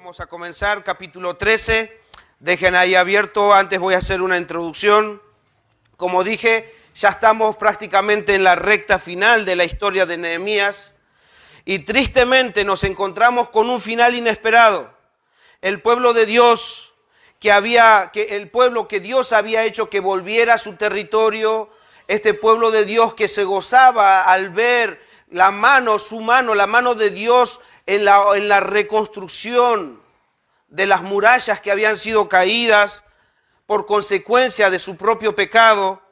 Vamos a comenzar capítulo 13. Dejen ahí abierto, antes voy a hacer una introducción. Como dije, ya estamos prácticamente en la recta final de la historia de Nehemías y tristemente nos encontramos con un final inesperado. El pueblo de Dios, el pueblo que Dios había hecho que volviera a su territorio, este pueblo de Dios que se gozaba al ver la mano de Dios en la reconstrucción de las murallas que habían sido caídas por consecuencia de su propio pecado.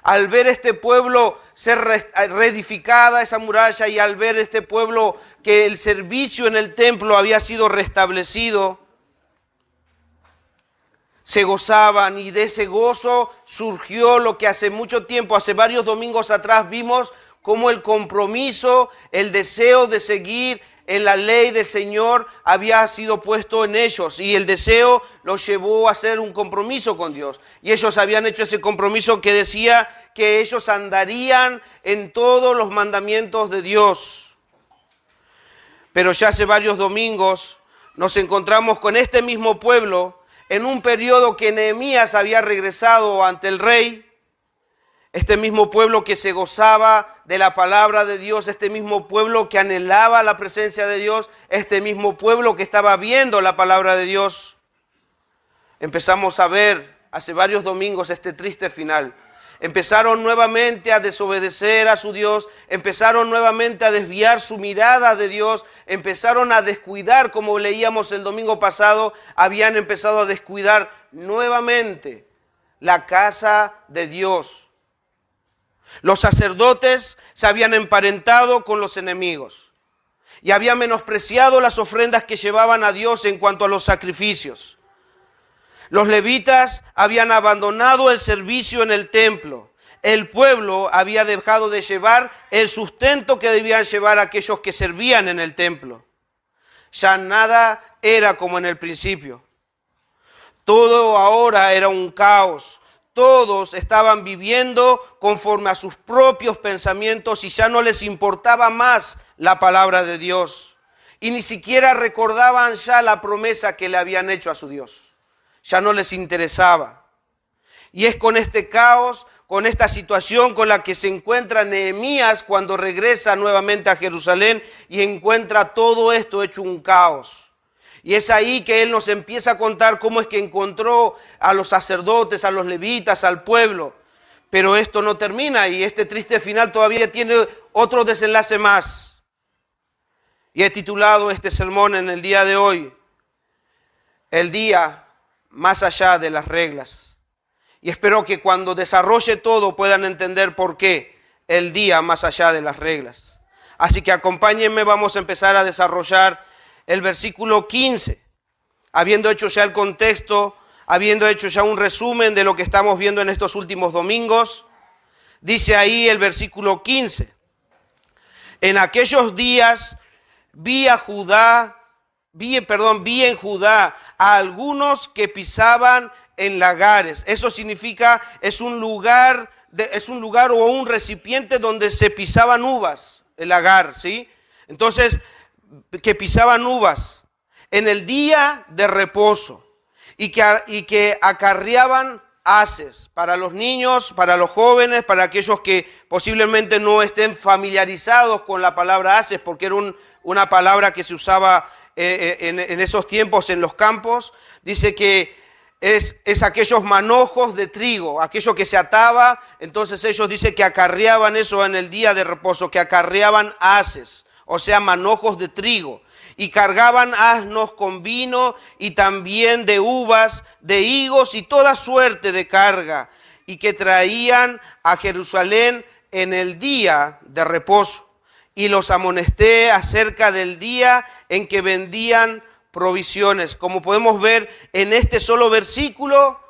Al ver este pueblo ser reedificada esa muralla y al ver este pueblo que el servicio en el templo había sido restablecido, se gozaban y de ese gozo surgió lo que hace mucho tiempo, hace varios domingos atrás vimos como el compromiso, el deseo de seguir en la ley del Señor había sido puesto en ellos y el deseo los llevó a hacer un compromiso con Dios. Y ellos habían hecho ese compromiso que decía que ellos andarían en todos los mandamientos de Dios. Pero ya hace varios domingos nos encontramos con este mismo pueblo en un periodo que Nehemías había regresado ante el rey. Este mismo pueblo que se gozaba de la palabra de Dios, este mismo pueblo que anhelaba la presencia de Dios, este mismo pueblo que estaba viendo la palabra de Dios. Empezamos a ver hace varios domingos este triste final. Empezaron nuevamente a desobedecer a su Dios, empezaron nuevamente a desviar su mirada de Dios, empezaron a descuidar, como leíamos el domingo pasado, habían empezado a descuidar nuevamente la casa de Dios. Los sacerdotes se habían emparentado con los enemigos y habían menospreciado las ofrendas que llevaban a Dios en cuanto a los sacrificios. Los levitas habían abandonado el servicio en el templo. El pueblo había dejado de llevar el sustento que debían llevar aquellos que servían en el templo. Ya nada era como en el principio. Todo ahora era un caos. Todos estaban viviendo conforme a sus propios pensamientos y ya no les importaba más la palabra de Dios. Y ni siquiera recordaban ya la promesa que le habían hecho a su Dios. Ya no les interesaba. Y es con este caos, con esta situación con la que se encuentra Nehemías cuando regresa nuevamente a Jerusalén y encuentra todo esto hecho un caos. Y es ahí que él nos empieza a contar cómo es que encontró a los sacerdotes, a los levitas, al pueblo. Pero esto no termina y este triste final todavía tiene otro desenlace más. Y he titulado este sermón en el día de hoy, El día más allá de las reglas. Y espero que cuando desarrolle todo puedan entender por qué el día más allá de las reglas. Así que acompáñenme, vamos a empezar a desarrollar el versículo 15, habiendo hecho ya el contexto, habiendo hecho ya un resumen de lo que estamos viendo en estos últimos domingos, dice ahí el versículo 15, en aquellos días vi en Judá a algunos que pisaban en lagares. Eso significa, es un lugar o un recipiente donde se pisaban uvas, el lagar, ¿sí? Entonces, que pisaban uvas en el día de reposo y que acarreaban haces para los niños, para los jóvenes, para aquellos que posiblemente no estén familiarizados con la palabra haces, porque era una palabra que se usaba en esos tiempos en los campos. Dice que es aquellos manojos de trigo, aquello que se ataba. Entonces ellos dicen que acarreaban eso en el día de reposo, que acarreaban haces, o sea, manojos de trigo, y cargaban asnos con vino y también de uvas, de higos y toda suerte de carga, y que traían a Jerusalén en el día de reposo. Y los amonesté acerca del día en que vendían provisiones. Como podemos ver en este solo versículo,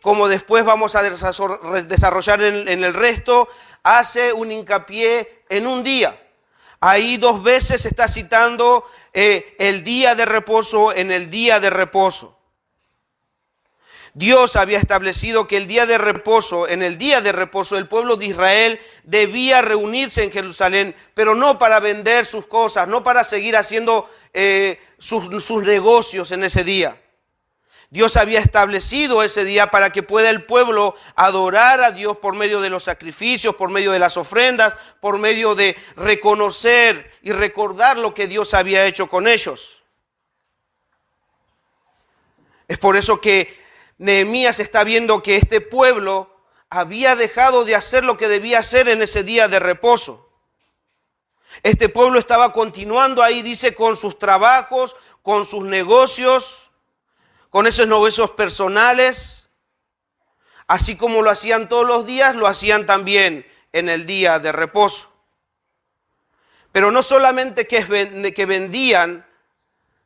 como después vamos a desarrollar en el resto, hace un hincapié en un día. Ahí dos veces está citando el día de reposo en el día de reposo. Dios había establecido que el día de reposo, en el día de reposo, el pueblo de Israel debía reunirse en Jerusalén, pero no para vender sus cosas, no para seguir haciendo sus negocios en ese día. Dios había establecido ese día para que pueda el pueblo adorar a Dios por medio de los sacrificios, por medio de las ofrendas, por medio de reconocer y recordar lo que Dios había hecho con ellos. Es por eso que Nehemías está viendo que este pueblo había dejado de hacer lo que debía hacer en ese día de reposo. Este pueblo estaba continuando ahí, dice, con sus trabajos, con sus negocios, con esos negocios personales. Así como lo hacían todos los días, lo hacían también en el día de reposo. Pero no solamente que vendían,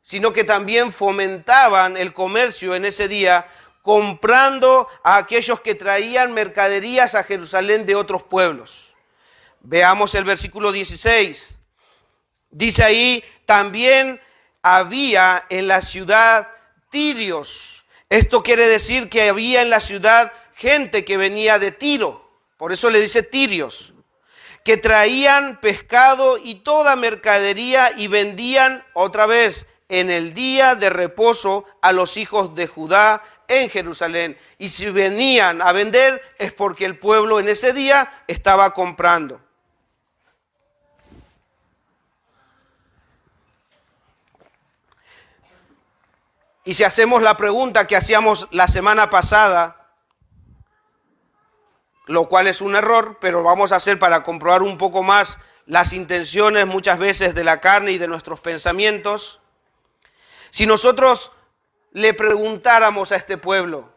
sino que también fomentaban el comercio en ese día, comprando a aquellos que traían mercaderías a Jerusalén de otros pueblos. Veamos el versículo 16. Dice ahí, también había en la ciudad tirios. Esto quiere decir que había en la ciudad gente que venía de Tiro, por eso le dice tirios, que traían pescado y toda mercadería y vendían otra vez en el día de reposo a los hijos de Judá en Jerusalén. Y si venían a vender es porque el pueblo en ese día estaba comprando. Y si hacemos la pregunta que hacíamos la semana pasada, lo cual es un error, pero vamos a hacer para comprobar un poco más las intenciones muchas veces de la carne y de nuestros pensamientos. Si nosotros le preguntáramos a este pueblo,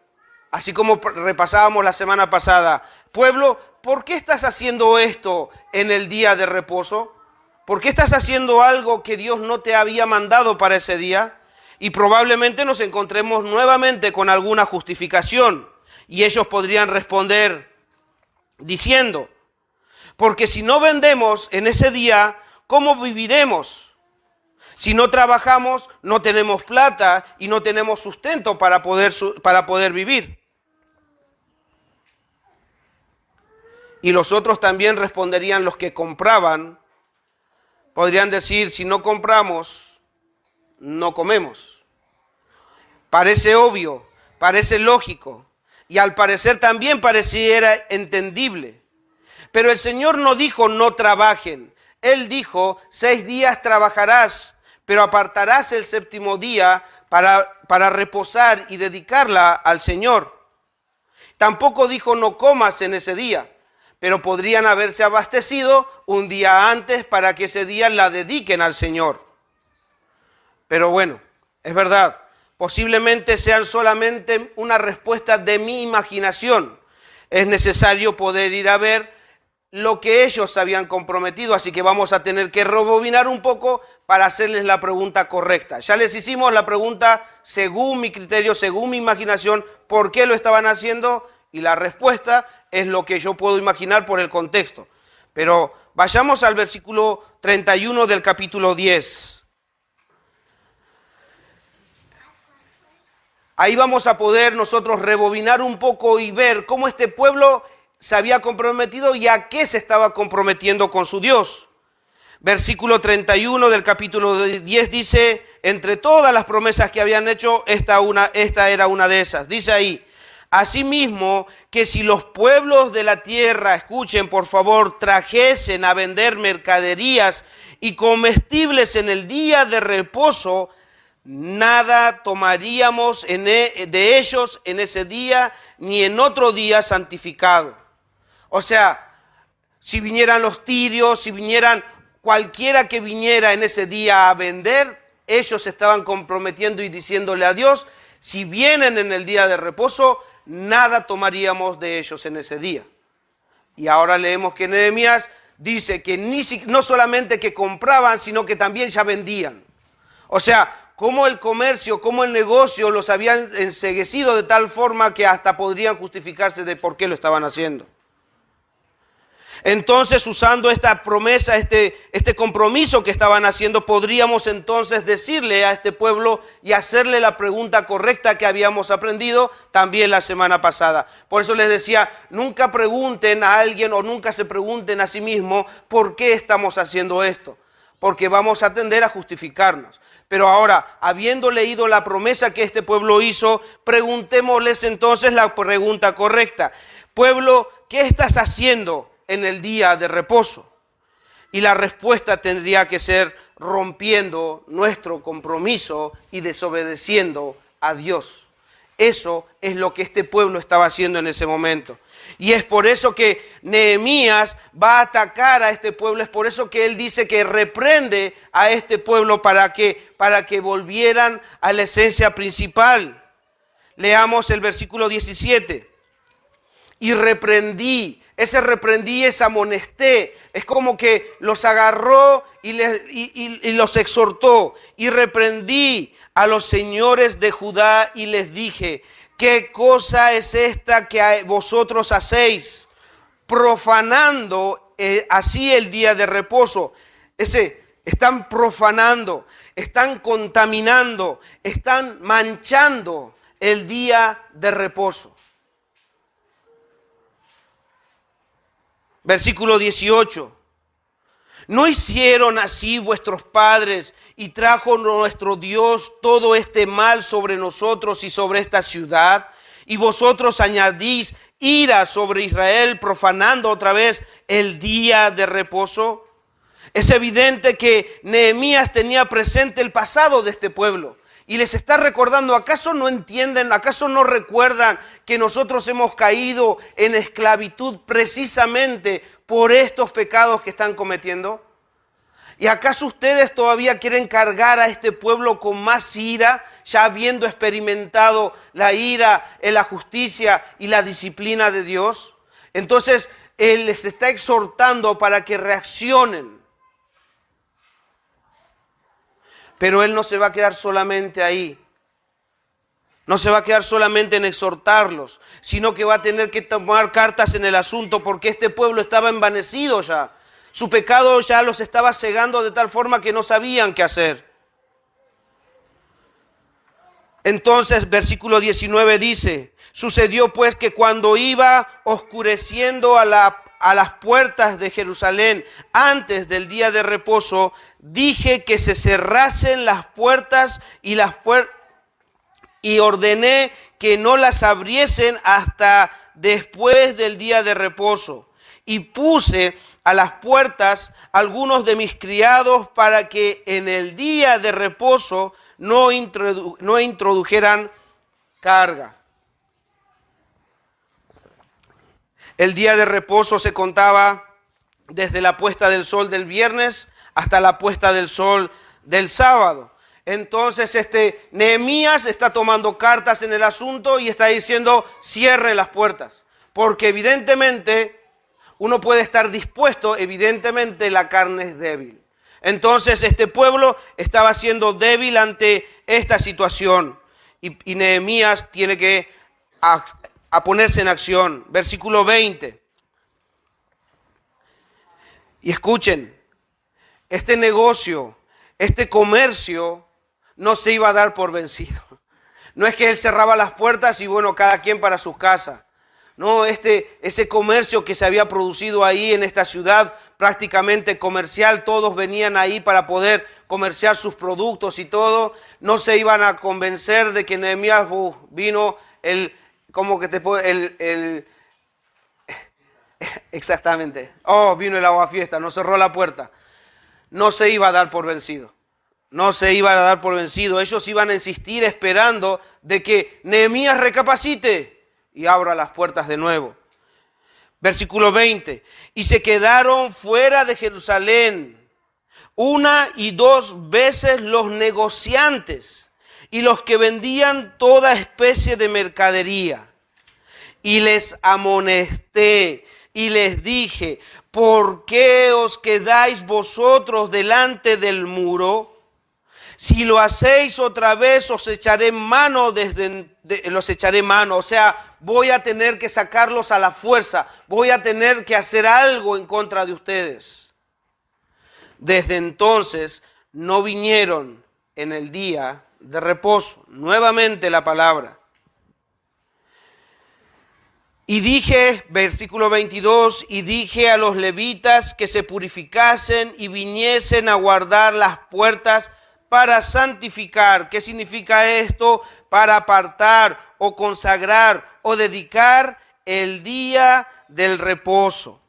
así como repasábamos la semana pasada, pueblo, ¿por qué estás haciendo esto en el día de reposo? ¿Por qué estás haciendo algo que Dios no te había mandado para ese día? Y probablemente nos encontremos nuevamente con alguna justificación. Y ellos podrían responder diciendo, porque si no vendemos en ese día, ¿cómo viviremos? Si no trabajamos, no tenemos plata y no tenemos sustento para poder vivir. Y los otros también responderían, los que compraban, podrían decir, si no compramos, no comemos. Parece obvio, parece lógico y al parecer también pareciera entendible. Pero el Señor no dijo no trabajen. Él dijo 6 días trabajarás, pero apartarás el 7º día para reposar y dedicarla al Señor. Tampoco dijo no comas en ese día, pero podrían haberse abastecido un día antes para que ese día la dediquen al Señor. Pero bueno, es verdad, posiblemente sean solamente una respuesta de mi imaginación. Es necesario poder ir a ver lo que ellos habían comprometido, así que vamos a tener que rebobinar un poco para hacerles la pregunta correcta. Ya les hicimos la pregunta según mi criterio, según mi imaginación, ¿por qué lo estaban haciendo? Y la respuesta es lo que yo puedo imaginar por el contexto. Pero vayamos al versículo 31 del capítulo 10. Ahí vamos a poder nosotros rebobinar un poco y ver cómo este pueblo se había comprometido y a qué se estaba comprometiendo con su Dios. Versículo 31 del capítulo 10 dice, entre todas las promesas que habían hecho, esta era una de esas. Dice ahí, asimismo que si los pueblos de la tierra, escuchen por favor, trajesen a vender mercaderías y comestibles en el día de reposo, nada tomaríamos de ellos en ese día ni en otro día santificado. O sea, si vinieran los tirios, si vinieran cualquiera que viniera en ese día a vender, ellos estaban comprometiendo y diciéndole a Dios, si vienen en el día de reposo, nada tomaríamos de ellos en ese día. Y ahora leemos que Nehemías dice que no solamente que compraban, sino que también ya vendían. O sea, cómo el comercio, cómo el negocio los habían enceguecido de tal forma que hasta podrían justificarse de por qué lo estaban haciendo. Entonces, usando esta promesa, este compromiso que estaban haciendo, podríamos entonces decirle a este pueblo y hacerle la pregunta correcta que habíamos aprendido también la semana pasada. Por eso les decía, nunca pregunten a alguien o nunca se pregunten a sí mismos por qué estamos haciendo esto, porque vamos a tender a justificarnos. Pero ahora, habiendo leído la promesa que este pueblo hizo, preguntémosles entonces la pregunta correcta. Pueblo, ¿qué estás haciendo en el día de reposo? Y la respuesta tendría que ser rompiendo nuestro compromiso y desobedeciendo a Dios. Eso es lo que este pueblo estaba haciendo en ese momento. Y es por eso que Nehemías va a atacar a este pueblo, es por eso que él dice que reprende a este pueblo para que volvieran a la esencia principal. Leamos el versículo 17. Y reprendí, ese reprendí es amonesté, es como que los agarró y los exhortó. Y reprendí a los señores de Judá y les dije, ¿qué cosa es esta que vosotros hacéis? Profanando así el día de reposo. Están profanando, están contaminando, están manchando el día de reposo. Versículo 18. ¿No hicieron así vuestros padres y trajo nuestro Dios todo este mal sobre nosotros y sobre esta ciudad? Y vosotros añadís ira sobre Israel, profanando otra vez el día de reposo. Es evidente que Nehemías tenía presente el pasado de este pueblo. Y les está recordando, ¿acaso no entienden, acaso no recuerdan que nosotros hemos caído en esclavitud precisamente por estos pecados que están cometiendo? ¿Y acaso ustedes todavía quieren cargar a este pueblo con más ira, ya habiendo experimentado la ira, la justicia y la disciplina de Dios? Entonces, Él les está exhortando para que reaccionen. Pero Él no se va a quedar solamente ahí. No se va a quedar solamente en exhortarlos, sino que va a tener que tomar cartas en el asunto porque este pueblo estaba envanecido ya. Su pecado ya los estaba cegando de tal forma que no sabían qué hacer. Entonces, versículo 19 dice, sucedió pues que cuando iba oscureciendo a las puertas de Jerusalén antes del día de reposo, dije que se cerrasen las puertas y ordené que no las abriesen hasta después del día de reposo. Y puse a las puertas algunos de mis criados para que en el día de reposo no introdujeran carga. El día de reposo se contaba desde la puesta del sol del viernes hasta la puesta del sol del sábado. Entonces Nehemías está tomando cartas en el asunto y está diciendo cierre las puertas. Porque evidentemente uno puede estar dispuesto, evidentemente la carne es débil. Entonces este pueblo estaba siendo débil ante esta situación y Nehemías tiene que ponerse en acción. Versículo 20. Y escuchen, este negocio, este comercio no se iba a dar por vencido. No es que él cerraba las puertas y bueno, cada quien para sus casas. No, ese comercio que se había producido ahí en esta ciudad, prácticamente comercial, todos venían ahí para poder comerciar sus productos y todo. No se iban a convencer de que Nehemías vino exactamente. Vino el aguafiesta, nos cerró la puerta. No se iba a dar por vencido. No se iba a dar por vencido. Ellos iban a insistir esperando de que Nehemías recapacite y abra las puertas de nuevo. Versículo 20. Y se quedaron fuera de Jerusalén 1 y 2 veces los negociantes y los que vendían toda especie de mercadería. Y les amonesté y les dije, ¿por qué os quedáis vosotros delante del muro? Si lo hacéis otra vez, os echaré mano desde los echaré mano. O sea, voy a tener que sacarlos a la fuerza. Voy a tener que hacer algo en contra de ustedes. Desde entonces no vinieron en el día de reposo. Nuevamente la palabra. Y dije, versículo 22, y dije a los levitas que se purificasen y viniesen a guardar las puertas para santificar. ¿Qué significa esto? Para apartar o consagrar o dedicar el día del reposo.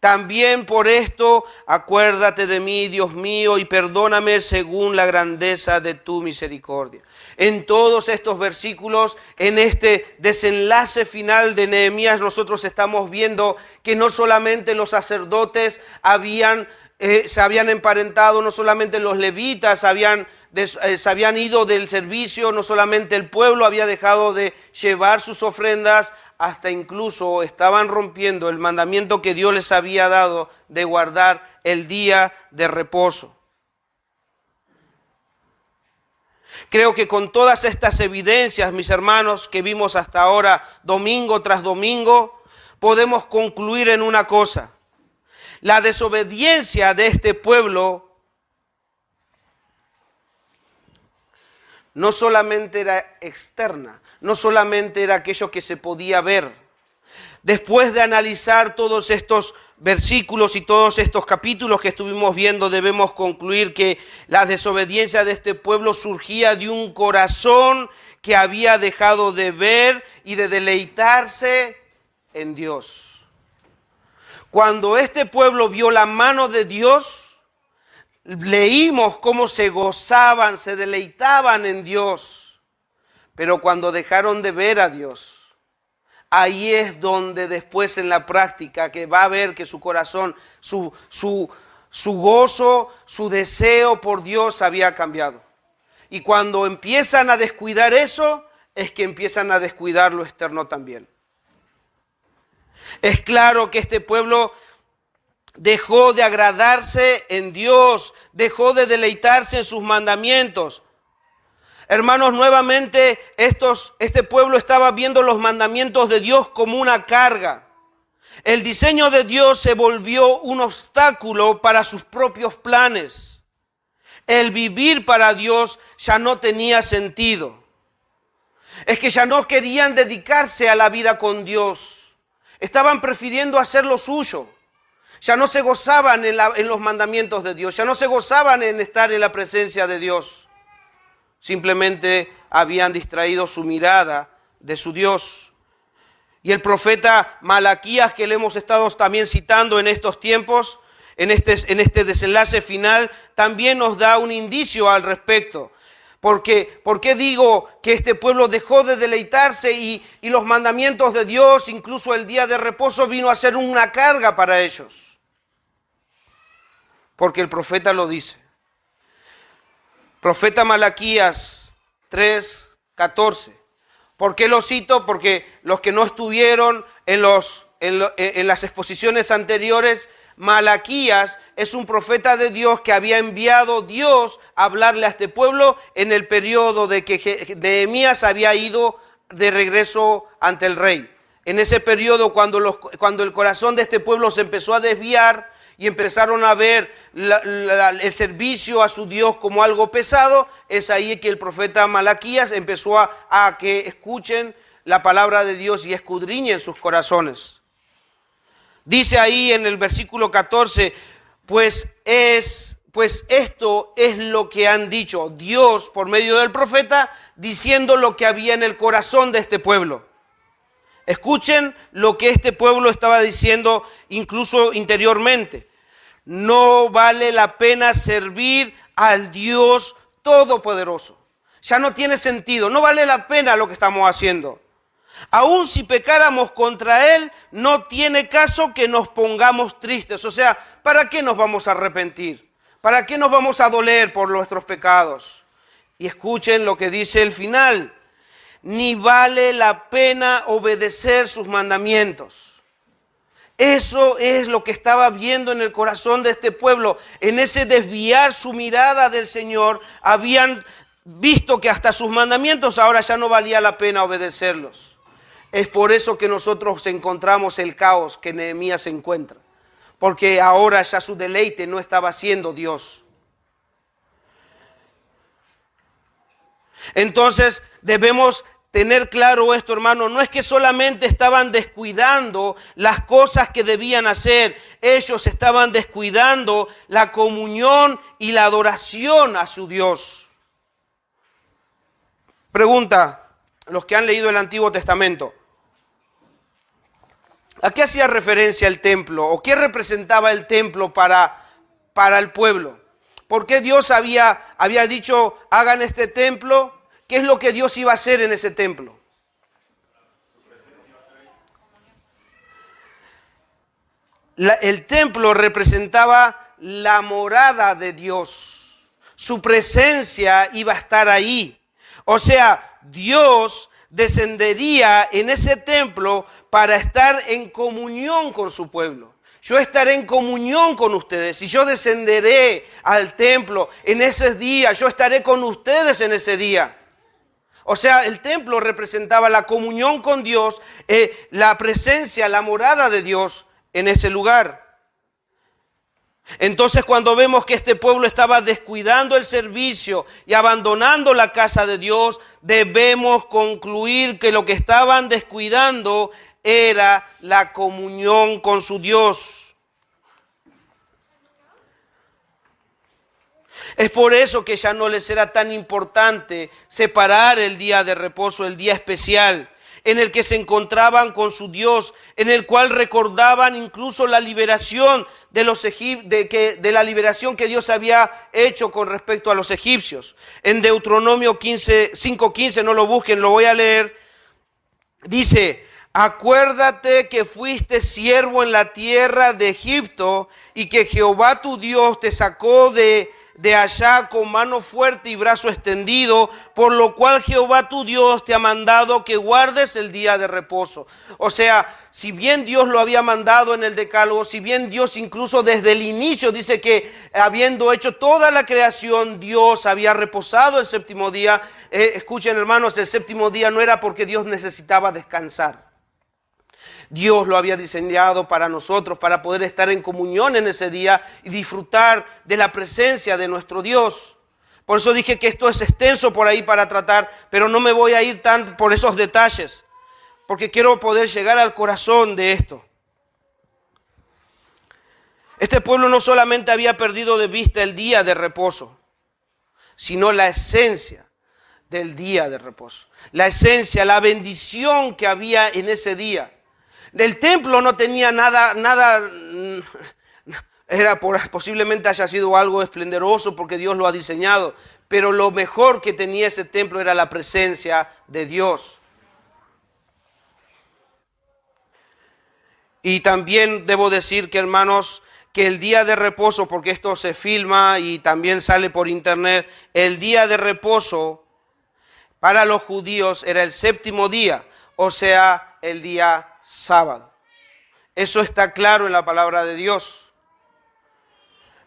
También por esto acuérdate de mí, Dios mío, y perdóname según la grandeza de tu misericordia. En todos estos versículos, en este desenlace final de Nehemías, nosotros estamos viendo que no solamente los sacerdotes se habían emparentado, no solamente los levitas se habían ido del servicio, no solamente el pueblo había dejado de llevar sus ofrendas, hasta incluso estaban rompiendo el mandamiento que Dios les había dado de guardar el día de reposo. Creo que con todas estas evidencias, mis hermanos, que vimos hasta ahora, domingo tras domingo, podemos concluir en una cosa. La desobediencia de este pueblo no solamente era externa, no solamente era aquello que se podía ver. Después de analizar todos estos versículos y todos estos capítulos que estuvimos viendo, debemos concluir que la desobediencia de este pueblo surgía de un corazón que había dejado de ver y de deleitarse en Dios. Cuando este pueblo vio la mano de Dios, leímos cómo se gozaban, se deleitaban en Dios. Pero cuando dejaron de ver a Dios, ahí es donde después en la práctica que va a ver que su corazón, su gozo, su deseo por Dios había cambiado. Y cuando empiezan a descuidar eso, es que empiezan a descuidar lo externo también. Es claro que este pueblo dejó de agradarse en Dios, dejó de deleitarse en sus mandamientos. Hermanos, nuevamente este pueblo estaba viendo los mandamientos de Dios como una carga. El diseño de Dios se volvió un obstáculo para sus propios planes. El vivir para Dios ya no tenía sentido. Es que ya no querían dedicarse a la vida con Dios. Estaban prefiriendo hacer lo suyo. Ya no se gozaban en los mandamientos de Dios. Ya no se gozaban en estar en la presencia de Dios. Simplemente habían distraído su mirada de su Dios. Y el profeta Malaquías, que le hemos estado también citando en estos tiempos, en este desenlace final, también nos da un indicio al respecto. ¿Por qué digo que este pueblo dejó de deleitarse y los mandamientos de Dios, incluso el día de reposo, vino a ser una carga para ellos? Porque el profeta lo dice. Profeta Malaquías 3:14. ¿Por qué lo cito? Porque los que no estuvieron en las exposiciones anteriores, Malaquías es un profeta de Dios que había enviado Dios a hablarle a este pueblo en el periodo de que Nehemías había ido de regreso ante el rey. En ese periodo, cuando el corazón de este pueblo se empezó a desviar y empezaron a ver el servicio a su Dios como algo pesado, es ahí que el profeta Malaquías empezó a que escuchen la palabra de Dios y escudriñen sus corazones. Dice ahí en el versículo 14, pues esto es lo que han dicho Dios por medio del profeta, diciendo lo que había en el corazón de este pueblo. Escuchen lo que este pueblo estaba diciendo incluso interiormente. No vale la pena servir al Dios Todopoderoso. Ya no tiene sentido, no vale la pena lo que estamos haciendo. Aún si pecáramos contra Él, no tiene caso que nos pongamos tristes. O sea, ¿para qué nos vamos a arrepentir? ¿Para qué nos vamos a doler por nuestros pecados? Y escuchen lo que dice el final. Ni vale la pena obedecer sus mandamientos. Eso es lo que estaba viendo en el corazón de este pueblo. En ese desviar su mirada del Señor, habían visto que hasta sus mandamientos ahora ya no valía la pena obedecerlos. Es por eso que nosotros encontramos el caos que Nehemías encuentra, porque ahora ya su deleite no estaba siendo Dios. Entonces debemos tener claro esto, hermano. No es que solamente estaban descuidando las cosas que debían hacer, ellos estaban descuidando la comunión y la adoración a su Dios. Pregunta, los que han leído el Antiguo Testamento, ¿a qué hacía referencia el templo? ¿O qué representaba el templo para el pueblo? ¿Por qué Dios había dicho, hagan este templo? ¿Qué es lo que Dios iba a hacer en ese templo? El templo representaba la morada de Dios. Su presencia iba a estar ahí. O sea, Dios descendería en ese templo para estar en comunión con su pueblo. Yo estaré en comunión con ustedes. Y yo descenderé al templo en ese día. Yo estaré con ustedes en ese día. O sea, el templo representaba la comunión con Dios, la presencia, la morada de Dios en ese lugar. Entonces, cuando vemos que este pueblo estaba descuidando el servicio y abandonando la casa de Dios, debemos concluir que lo que estaban descuidando era la comunión con su Dios. Es por eso que ya no les era tan importante separar el día de reposo, el día especial, en el que se encontraban con su Dios, en el cual recordaban incluso la liberación de los de la liberación que Dios había hecho con respecto a los egipcios. En Deuteronomio 5:15, no lo busquen, lo voy a leer, dice: acuérdate que fuiste siervo en la tierra de Egipto y que Jehová tu Dios te sacó de allá con mano fuerte y brazo extendido, por lo cual Jehová tu Dios te ha mandado que guardes el día de reposo. O sea, si bien Dios lo había mandado en el Decálogo, si bien Dios incluso desde el inicio dice que habiendo hecho toda la creación, Dios había reposado el séptimo día. Escuchen, hermanos, el séptimo día no era porque Dios necesitaba descansar. Dios lo había diseñado para nosotros, para poder estar en comunión en ese día y disfrutar de la presencia de nuestro Dios. Por eso dije que esto es extenso por ahí para tratar, pero no me voy a ir tan por esos detalles, porque quiero poder llegar al corazón de esto. Este pueblo no solamente había perdido de vista el día de reposo, sino la esencia del día de reposo. La esencia, la bendición que había en ese día. El templo no tenía nada, posiblemente haya sido algo esplendoroso porque Dios lo ha diseñado, pero lo mejor que tenía ese templo era la presencia de Dios. Y también debo decir que, hermanos, que el día de reposo, porque esto se filma y también sale por internet, el día de reposo para los judíos era el séptimo día, o sea, el día sábado. Eso está claro en la palabra de Dios.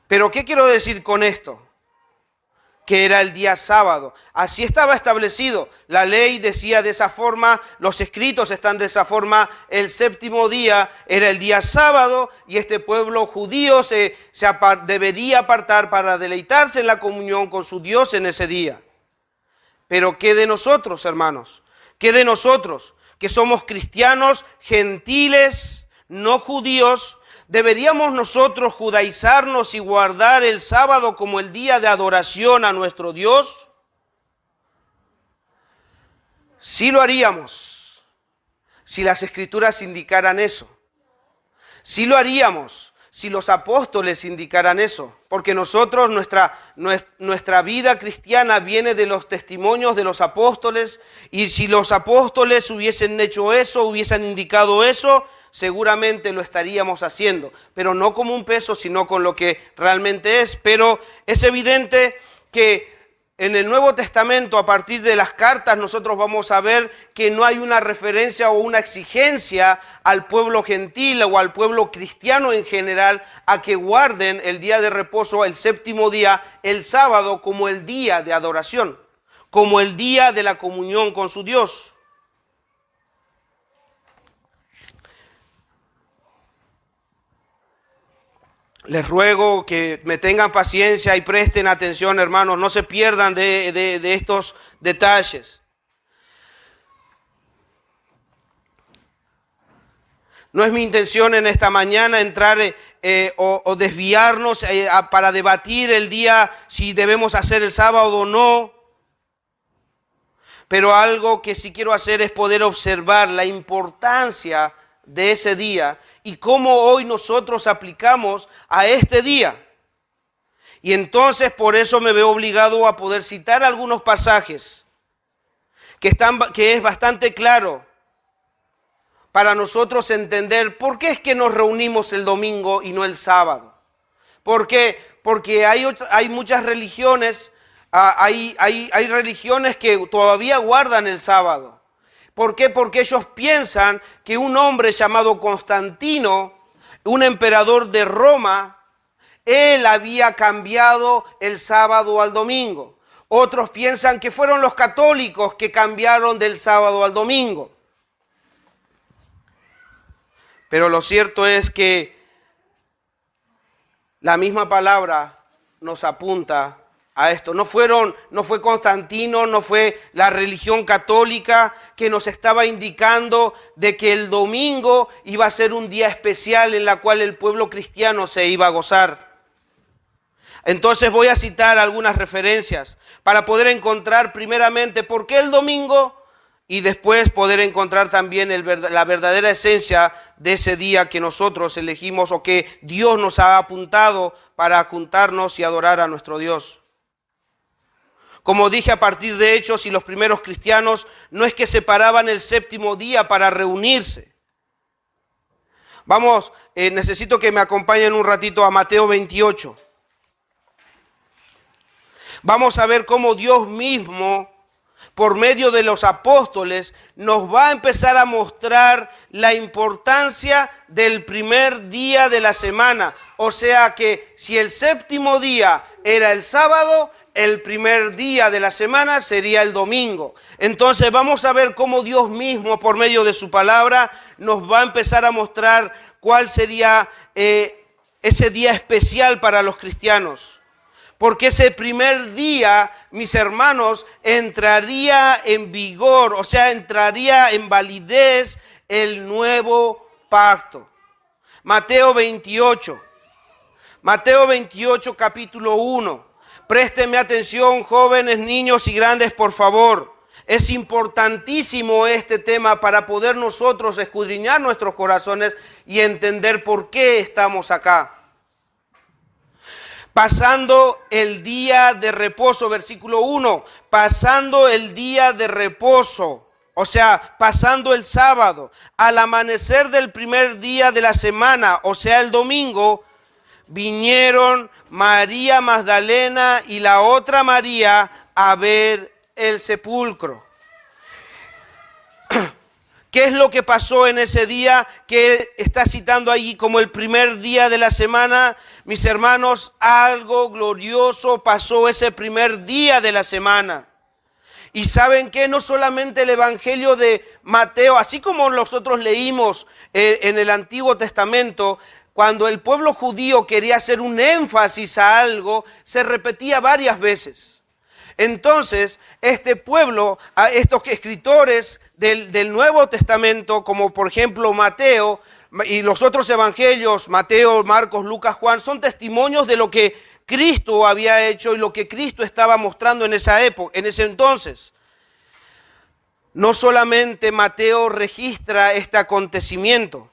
Pero ¿qué quiero decir con esto? Que era el día sábado. Así estaba establecido. La ley decía de esa forma, los escritos están de esa forma. El séptimo día era el día sábado y este pueblo judío debería apartar para deleitarse en la comunión con su Dios en ese día. Pero ¿qué de nosotros, hermanos? ¿Qué de nosotros, que somos cristianos, gentiles, no judíos? ¿Deberíamos nosotros judaizarnos y guardar el sábado como el día de adoración a nuestro Dios? Sí lo haríamos, si las Escrituras indicaran eso. Sí lo haríamos, si los apóstoles indicaran eso. Porque nosotros, nuestra vida cristiana viene de los testimonios de los apóstoles, y si los apóstoles hubiesen hecho eso, hubiesen indicado eso, seguramente lo estaríamos haciendo, pero no como un peso, sino con lo que realmente es. Pero es evidente que en el Nuevo Testamento, a partir de las cartas, nosotros vamos a ver que no hay una referencia o una exigencia al pueblo gentil o al pueblo cristiano en general a que guarden el día de reposo, el séptimo día, el sábado, como el día de adoración. como el día de la comunión con su Dios. Les ruego que me tengan paciencia y presten atención, hermanos, no se pierdan de estos detalles. No es mi intención en esta mañana entrar o desviarnos para debatir el día si debemos hacer el sábado o no. Pero algo que sí quiero hacer es poder observar la importancia de ese día y cómo hoy nosotros aplicamos a este día. Y entonces por eso me veo obligado a poder citar algunos pasajes que es bastante claro para nosotros entender por qué es que nos reunimos el domingo y no el sábado. ¿Por qué? Porque hay muchas religiones, hay religiones que todavía guardan el sábado. ¿Por qué? Porque ellos piensan que un hombre llamado Constantino, un emperador de Roma, él había cambiado el sábado al domingo. Otros piensan que fueron los católicos que cambiaron del sábado al domingo. Pero lo cierto es que la misma palabra nos apunta a esto. No fue Constantino, no fue la religión católica que nos estaba indicando de que el domingo iba a ser un día especial en la cual el pueblo cristiano se iba a gozar. Entonces voy a citar algunas referencias para poder encontrar primeramente por qué el domingo y después poder encontrar también la verdadera esencia de ese día que nosotros elegimos o que Dios nos ha apuntado para juntarnos y adorar a nuestro Dios. Como dije, a partir de Hechos y los primeros cristianos, no es que separaban el séptimo día para reunirse. Vamos, necesito que me acompañen un ratito a Mateo 28. Vamos a ver cómo Dios mismo, por medio de los apóstoles, nos va a empezar a mostrar la importancia del primer día de la semana. O sea que si el séptimo día era el sábado, el primer día de la semana sería el domingo. Entonces vamos a ver cómo Dios mismo, por medio de su palabra, nos va a empezar a mostrar cuál sería ese día especial para los cristianos. Porque ese primer día, mis hermanos, entraría en vigor, o sea, entraría en validez el nuevo pacto. Mateo 28, capítulo 1. Préstenme atención, jóvenes, niños y grandes, por favor. Es importantísimo este tema para poder nosotros escudriñar nuestros corazones y entender por qué estamos acá. Pasando el día de reposo, versículo 1, pasando el día de reposo, o sea, pasando el sábado, al amanecer del primer día de la semana, o sea, el domingo, vinieron María Magdalena y la otra María a ver el sepulcro. ¿Qué es lo que pasó en ese día que está citando ahí como el primer día de la semana? Mis hermanos, algo glorioso pasó ese primer día de la semana. Y ¿saben qué? No solamente el Evangelio de Mateo, así como nosotros leímos en el Antiguo Testamento, cuando el pueblo judío quería hacer un énfasis a algo, se repetía varias veces. Entonces, este pueblo, a estos escritores del Nuevo Testamento, como por ejemplo Mateo y los otros evangelios, Mateo, Marcos, Lucas, Juan, son testimonios de lo que Cristo había hecho y lo que Cristo estaba mostrando en esa época, en ese entonces. No solamente Mateo registra este acontecimiento,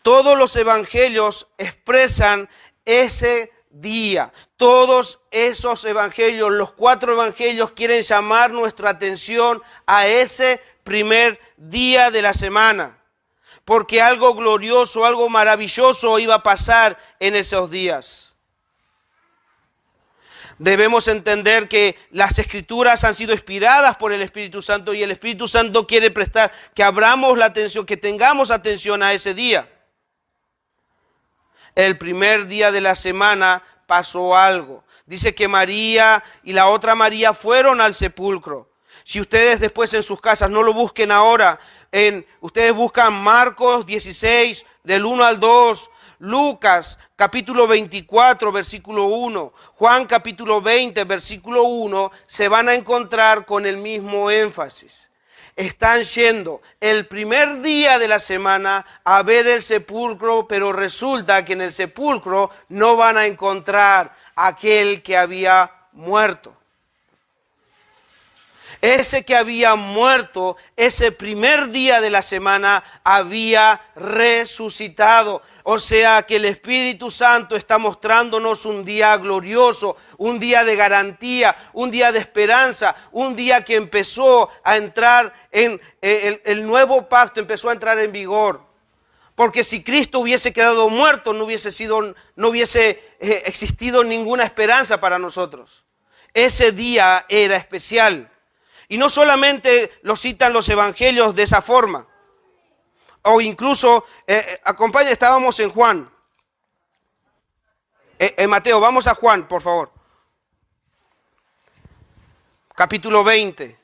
todos los evangelios expresan ese día. Todos esos evangelios, los 4 evangelios, quieren llamar nuestra atención a ese primer día de la semana, porque algo glorioso, algo maravilloso iba a pasar en esos días. Debemos entender que las Escrituras han sido inspiradas por el Espíritu Santo y el Espíritu Santo quiere prestar que abramos la atención, que tengamos atención a ese día. El primer día de la semana pasó algo. dice que María y la otra María fueron al sepulcro. Si ustedes después en sus casas no lo busquen ahora, ustedes buscan Marcos 16, del 1 al 2, Lucas capítulo 24, versículo 1, Juan capítulo 20, versículo 1, se van a encontrar con el mismo énfasis. Están yendo el primer día de la semana a ver el sepulcro, pero resulta que en el sepulcro no van a encontrar a aquel que había muerto. Ese que había muerto, ese primer día de la semana, había resucitado. O sea que el Espíritu Santo está mostrándonos un día glorioso, un día de garantía, un día de esperanza, un día que empezó a entrar en el nuevo pacto, empezó a entrar en vigor. Porque si Cristo hubiese quedado muerto, no hubiese existido ninguna esperanza para nosotros. Ese día era especial. Y no solamente lo citan los evangelios de esa forma. O incluso, estábamos en Juan. En Mateo, vamos a Juan, por favor. Capítulo 20.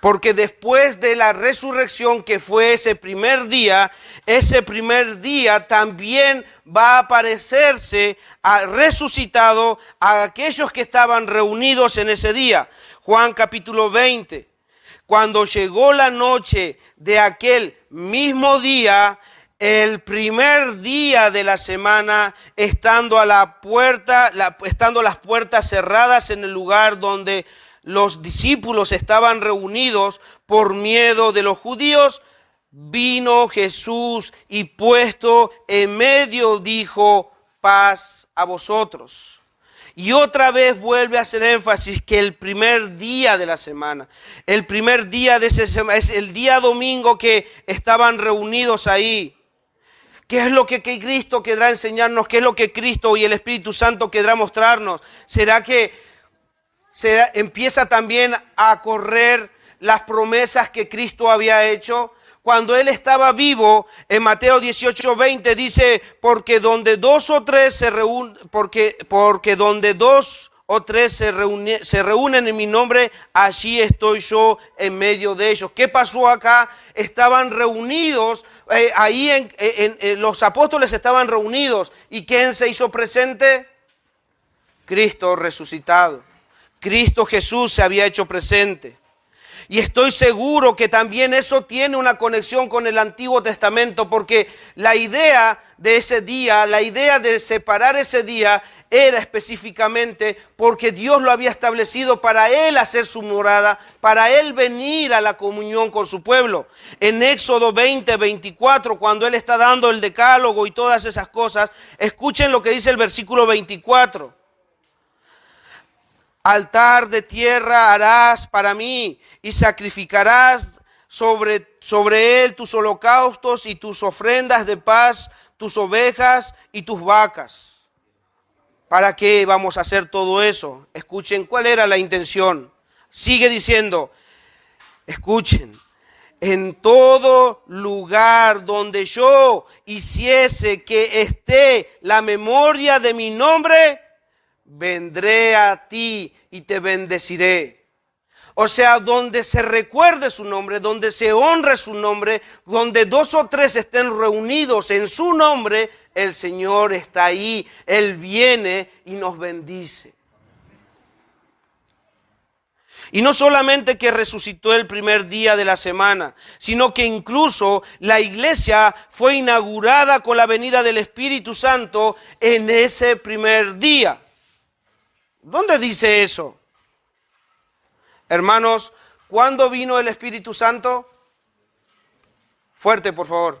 Porque después de la resurrección que fue ese primer día también va a aparecerse resucitado a aquellos que estaban reunidos en ese día. Juan capítulo 20. Cuando llegó la noche de aquel mismo día, el primer día de la semana, estando las puertas cerradas en el lugar donde los discípulos estaban reunidos por miedo de los judíos, vino Jesús y puesto en medio dijo: paz a vosotros. Y otra vez vuelve a hacer énfasis que el primer día de la semana, el primer día de esa semana, es el día domingo que estaban reunidos ahí. ¿Qué es lo que Cristo querrá enseñarnos? ¿Qué es lo que Cristo y el Espíritu Santo querrá mostrarnos? ¿Será que empieza también a correr las promesas que Cristo había hecho? Cuando Él estaba vivo, en Mateo 18:20 dice: porque donde dos o tres se reúnen, porque donde dos o tres se reúnen en mi nombre, allí estoy yo en medio de ellos. ¿Qué pasó acá? Estaban reunidos, los apóstoles estaban reunidos. ¿Y quién se hizo presente? Cristo resucitado. Cristo Jesús se había hecho presente. Y estoy seguro que también eso tiene una conexión con el Antiguo Testamento, porque la idea de ese día, la idea de separar ese día, era específicamente porque Dios lo había establecido para Él hacer su morada, para Él venir a la comunión con su pueblo. En Éxodo 20:24, cuando Él está dando el decálogo y todas esas cosas, escuchen lo que dice el versículo 24. Altar de tierra harás para mí y sacrificarás sobre él tus holocaustos y tus ofrendas de paz, tus ovejas y tus vacas. ¿Para qué vamos a hacer todo eso? Escuchen cuál era la intención. Sigue diciendo, escuchen, en todo lugar donde yo hiciese que esté la memoria de mi nombre, vendré a ti y te bendeciré. O sea, donde se recuerde su nombre, donde se honre su nombre, donde dos o tres estén reunidos en su nombre, el Señor está ahí. Él viene y nos bendice. Y no solamente que resucitó el primer día de la semana, sino que incluso la iglesia fue inaugurada con la venida del Espíritu Santo en ese primer día. ¿Dónde dice eso? Hermanos, ¿cuándo vino el Espíritu Santo? Fuerte, por favor.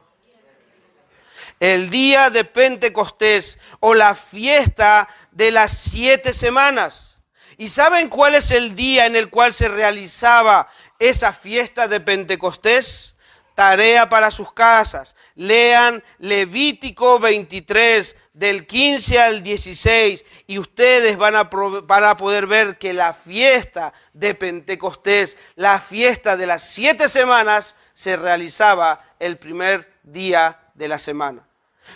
El día de Pentecostés, o la fiesta de las 7 semanas. ¿Y saben cuál es el día en el cual se realizaba esa fiesta de Pentecostés? Tarea para sus casas. Lean Levítico 23, del 15 al 16, y ustedes van a poder ver que la fiesta de Pentecostés, la fiesta de las 7 semanas, se realizaba el primer día de la semana.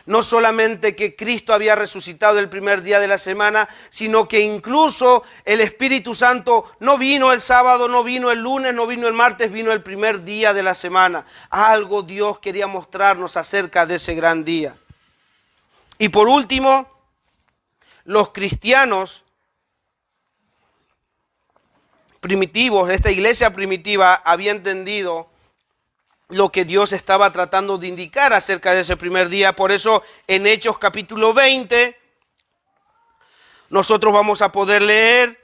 No solamente que Cristo había resucitado el primer día de la semana, sino que incluso el Espíritu Santo no vino el sábado, no vino el lunes, no vino el martes, vino el primer día de la semana. Algo Dios quería mostrarnos acerca de ese gran día. Y por último, los cristianos primitivos, esta iglesia primitiva había entendido lo que Dios estaba tratando de indicar acerca de ese primer día. Por eso en Hechos capítulo 20, nosotros vamos a poder leer,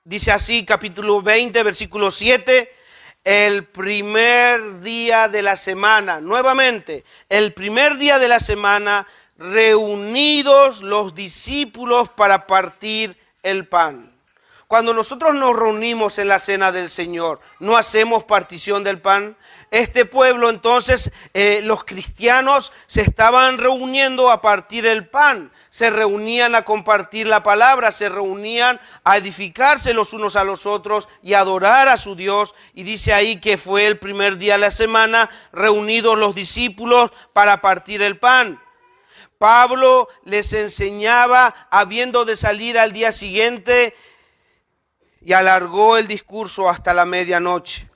dice así, capítulo 20, versículo 7, el primer día de la semana, nuevamente, el primer día de la semana, reunidos los discípulos para partir el pan. Cuando nosotros nos reunimos en la cena del Señor, ¿no hacemos partición del pan? Este pueblo entonces, los cristianos se estaban reuniendo a partir el pan, se reunían a compartir la palabra, se reunían a edificarse los unos a los otros y a adorar a su Dios. Y dice ahí que fue el primer día de la semana, reunidos los discípulos para partir el pan. Pablo les enseñaba habiendo de salir al día siguiente y alargó el discurso hasta la medianoche.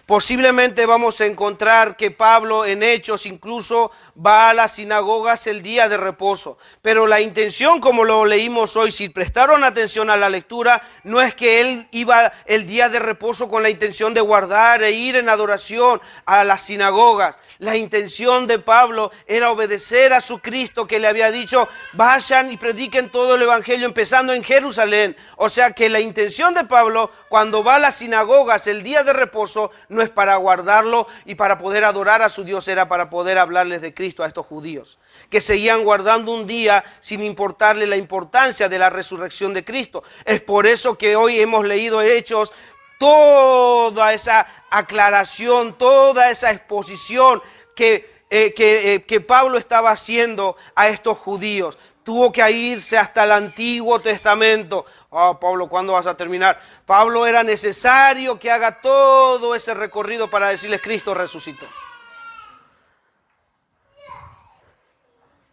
Posiblemente vamos a encontrar que Pablo en Hechos incluso va a las sinagogas el día de reposo. Pero la intención, como lo leímos hoy, si prestaron atención a la lectura, no es que él iba el día de reposo con la intención de guardar e ir en adoración a las sinagogas. La intención de Pablo era obedecer a su Cristo que le había dicho, vayan y prediquen todo el evangelio empezando en Jerusalén. O sea que la intención de Pablo cuando va a las sinagogas el día de reposo no es para guardarlo y para poder adorar a su Dios, era para poder hablarles de Cristo a estos judíos, que seguían guardando un día sin importarle la importancia de la resurrección de Cristo. Es por eso que hoy hemos leído Hechos, toda esa aclaración, toda esa exposición que Pablo estaba haciendo a estos judíos. Tuvo que irse hasta el Antiguo Testamento. Oh, Pablo, ¿cuándo vas a terminar? Pablo era necesario que haga todo ese recorrido para decirles Cristo resucitó.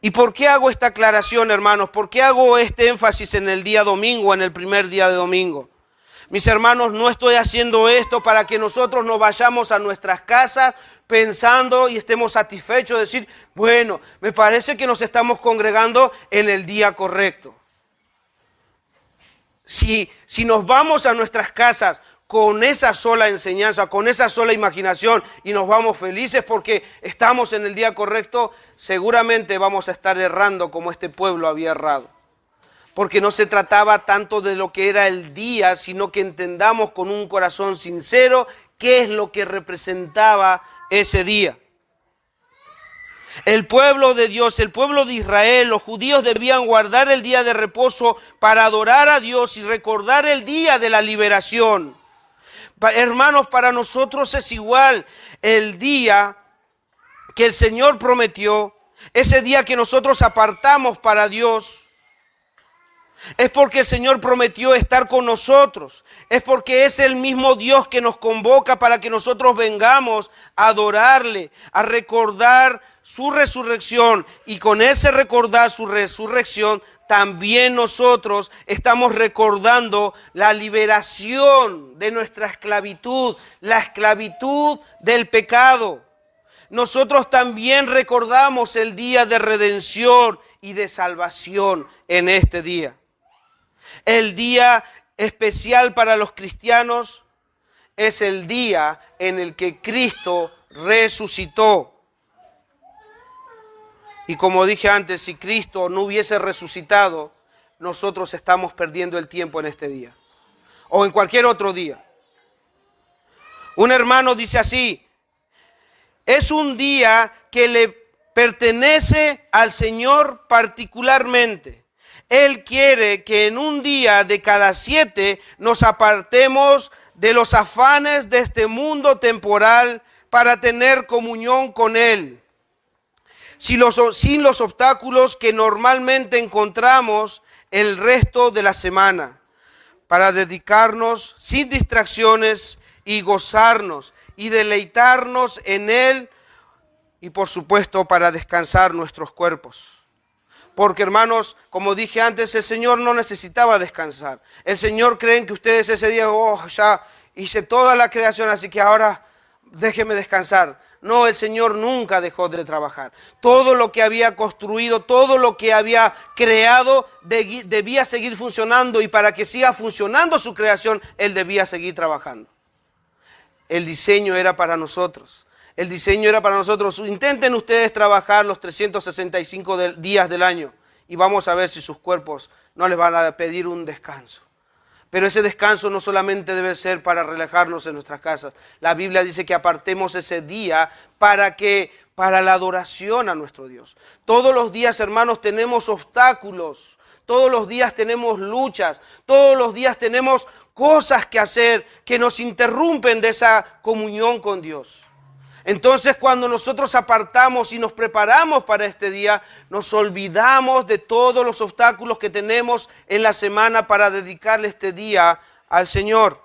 ¿Y por qué hago esta aclaración, hermanos? ¿Por qué hago este énfasis en el día domingo, en el primer día de domingo? Mis hermanos, no estoy haciendo esto para que nosotros nos vayamos a nuestras casas pensando y estemos satisfechos de decir, bueno, me parece que nos estamos congregando en el día correcto. Si nos vamos a nuestras casas con esa sola enseñanza, con esa sola imaginación y nos vamos felices porque estamos en el día correcto, seguramente vamos a estar errando como este pueblo había errado. Porque no se trataba tanto de lo que era el día, sino que entendamos con un corazón sincero qué es lo que representaba ese día. El pueblo de Dios, el pueblo de Israel, los judíos debían guardar el día de reposo para adorar a Dios y recordar el día de la liberación. Hermanos, para nosotros es igual el día que el Señor prometió, ese día que nosotros apartamos para Dios. Es porque el Señor prometió estar con nosotros. Es porque es el mismo Dios que nos convoca para que nosotros vengamos a adorarle, a recordar su resurrección. Y con ese recordar su resurrección, también nosotros estamos recordando la liberación de nuestra esclavitud, la esclavitud del pecado. Nosotros también recordamos el día de redención y de salvación en este día. El día especial para los cristianos es el día en el que Cristo resucitó. Y como dije antes, si Cristo no hubiese resucitado, nosotros estamos perdiendo el tiempo en este día o en cualquier otro día. Un hermano dice así, es un día que le pertenece al Señor particularmente. Él quiere que en un día de cada 7 nos apartemos de los afanes de este mundo temporal para tener comunión con Él. Sin los obstáculos que normalmente encontramos el resto de la semana, para dedicarnos sin distracciones y gozarnos y deleitarnos en Él y por supuesto para descansar nuestros cuerpos. Porque hermanos, como dije antes, el Señor no necesitaba descansar. El Señor cree que ustedes ese día, ya hice toda la creación, así que ahora déjeme descansar. No, el Señor nunca dejó de trabajar. Todo lo que había construido, todo lo que había creado, debía seguir funcionando, y para que siga funcionando su creación, Él debía seguir trabajando. El diseño era para nosotros. El diseño era para nosotros. Intenten ustedes trabajar los 365 días del año y vamos a ver si sus cuerpos no les van a pedir un descanso. Pero ese descanso no solamente debe ser para relajarnos en nuestras casas. La Biblia dice que apartemos ese día para la adoración a nuestro Dios. Todos los días, hermanos, tenemos obstáculos. Todos los días tenemos luchas. Todos los días tenemos cosas que hacer que nos interrumpen de esa comunión con Dios. Entonces, cuando nosotros apartamos y nos preparamos para este día, nos olvidamos de todos los obstáculos que tenemos en la semana para dedicarle este día al Señor.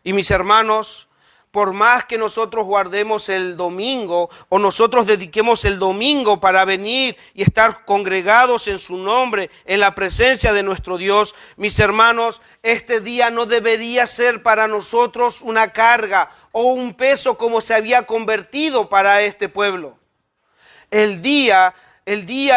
Y mis hermanos, por más que nosotros guardemos el domingo o nosotros dediquemos el domingo para venir y estar congregados en su nombre, en la presencia de nuestro Dios, mis hermanos, este día no debería ser para nosotros una carga o un peso como se había convertido para este pueblo. El día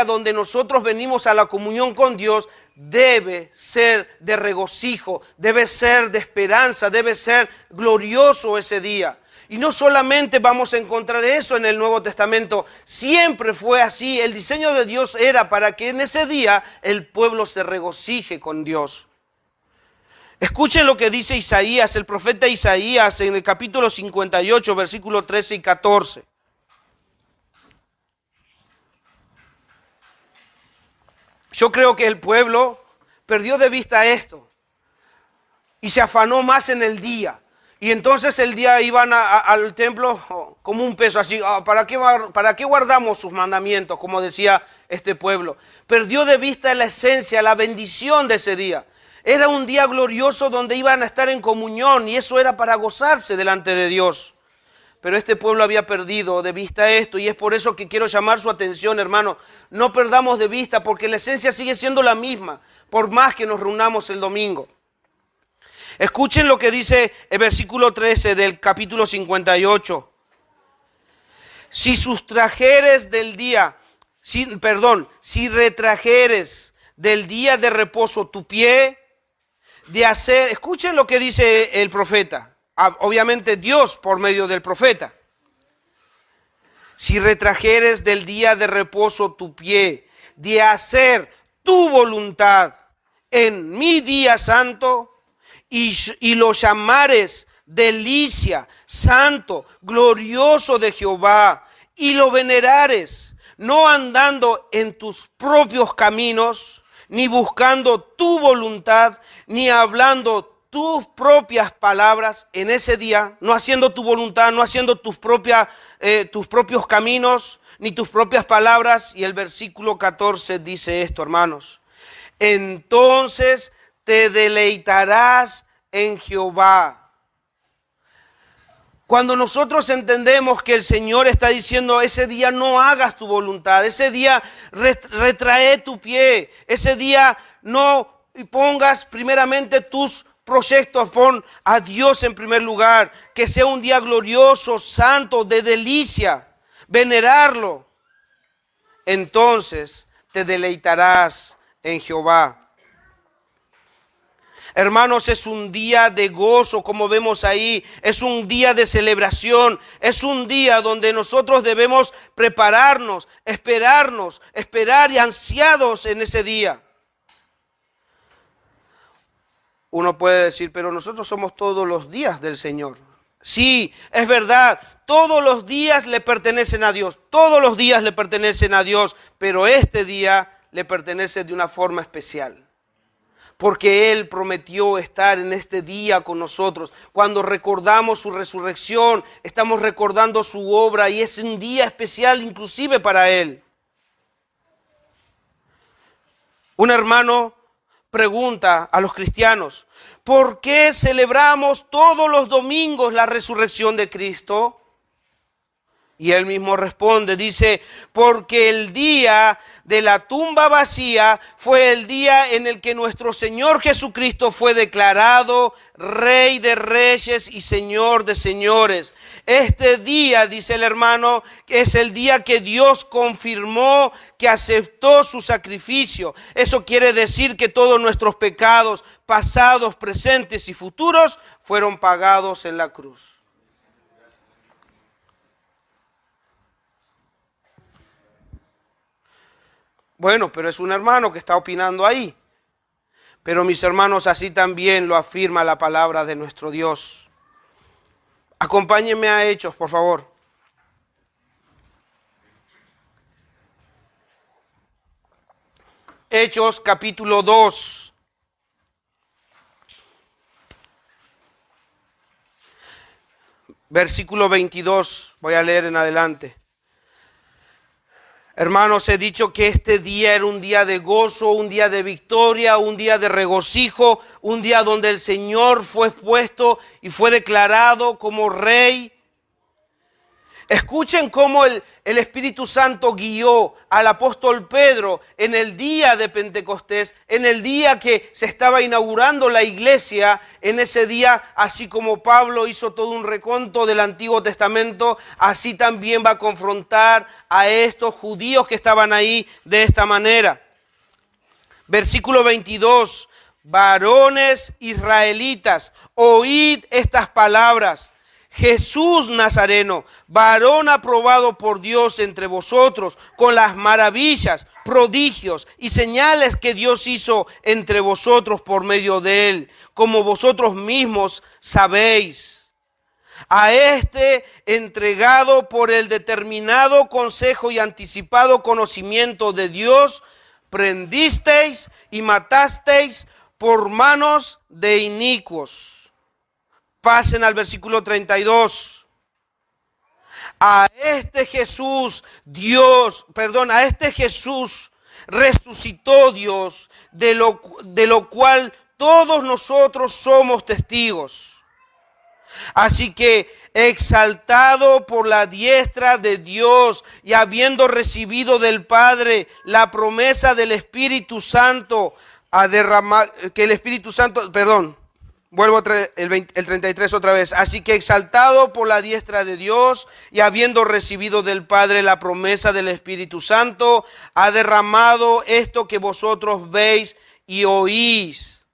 donde nosotros venimos a la comunión con Dios debe ser de regocijo, debe ser de esperanza, debe ser glorioso ese día. Y no solamente vamos a encontrar eso en el Nuevo Testamento, siempre fue así. El diseño de Dios era para que en ese día el pueblo se regocije con Dios. Escuchen lo que dice Isaías, el profeta Isaías, en el capítulo 58, versículos 13 y 14. Yo creo que el pueblo perdió de vista esto y se afanó más en el día. Y entonces el día iban al templo como un peso, así, ¿para qué guardamos sus mandamientos? Como decía este pueblo. Perdió de vista la esencia, la bendición de ese día. Era un día glorioso donde iban a estar en comunión y eso era para gozarse delante de Dios. Pero este pueblo había perdido de vista esto y es por eso que quiero llamar su atención, hermano. No perdamos de vista porque la esencia sigue siendo la misma, por más que nos reunamos el domingo. Escuchen lo que dice el versículo 13 del capítulo 58. Si retrajeres del día de reposo tu pie, de hacer, escuchen lo que dice el profeta. Obviamente Dios por medio del profeta. Si retrajeres del día de reposo tu pie, de hacer tu voluntad en mi día santo, y lo llamares delicia, santo, glorioso de Jehová, y lo venerares, no andando en tus propios caminos, ni buscando tu voluntad, ni hablando tus propias palabras en ese día, no haciendo tu voluntad, no haciendo tus propios caminos, ni tus propias palabras. Y el versículo 14 dice esto, hermanos. Entonces te deleitarás en Jehová. Cuando nosotros entendemos que el Señor está diciendo, ese día no hagas tu voluntad, ese día retrae tu pie, ese día no pongas primeramente tus proyectos, pon a Dios en primer lugar, que sea un día glorioso, santo, de delicia, venerarlo. Entonces te deleitarás en Jehová. Hermanos, es un día de gozo, como vemos ahí, es un día de celebración, es un día donde nosotros debemos prepararnos, esperar y ansiados en ese día. Uno puede decir, pero nosotros somos todos los días del Señor. Sí, es verdad, todos los días le pertenecen a Dios, todos los días le pertenecen a Dios, pero este día le pertenece de una forma especial. Porque Él prometió estar en este día con nosotros. Cuando recordamos su resurrección, estamos recordando su obra y es un día especial inclusive para Él. Un hermano pregunta a los cristianos: ¿por qué celebramos todos los domingos la resurrección de Cristo? Y él mismo responde, dice: porque el día de la tumba vacía fue el día en el que nuestro Señor Jesucristo fue declarado Rey de Reyes y Señor de Señores. Este día, dice el hermano, es el día que Dios confirmó que aceptó su sacrificio. Eso quiere decir que todos nuestros pecados, pasados, presentes y futuros, fueron pagados en la cruz. Bueno, pero es un hermano que está opinando ahí. Pero mis hermanos, así también lo afirma la palabra de nuestro Dios. Acompáñenme a Hechos, por favor. Hechos capítulo 2. Versículo 22. Voy a leer en adelante. Hermanos, he dicho que este día era un día de gozo, un día de victoria, un día de regocijo, un día donde el Señor fue puesto y fue declarado como Rey. Escuchen cómo el Espíritu Santo guió al apóstol Pedro en el día de Pentecostés, en el día que se estaba inaugurando la iglesia. En ese día, así como Pablo hizo todo un reconto del Antiguo Testamento, así también va a confrontar a estos judíos que estaban ahí de esta manera. Versículo 22, varones israelitas, oíd estas palabras. Jesús Nazareno, varón aprobado por Dios entre vosotros, con las maravillas, prodigios y señales que Dios hizo entre vosotros por medio de él, como vosotros mismos sabéis. A este entregado por el determinado consejo y anticipado conocimiento de Dios, prendisteis y matasteis por manos de inicuos. Pasen al versículo 32. A este Jesús resucitó Dios, de lo cual todos nosotros somos testigos. Así que, exaltado por la diestra de Dios y habiendo recibido del Padre la promesa del Espíritu Santo, Vuelvo el 33 otra vez. Así que, exaltado por la diestra de Dios y habiendo recibido del Padre la promesa del Espíritu Santo, ha derramado esto que vosotros veis y oís.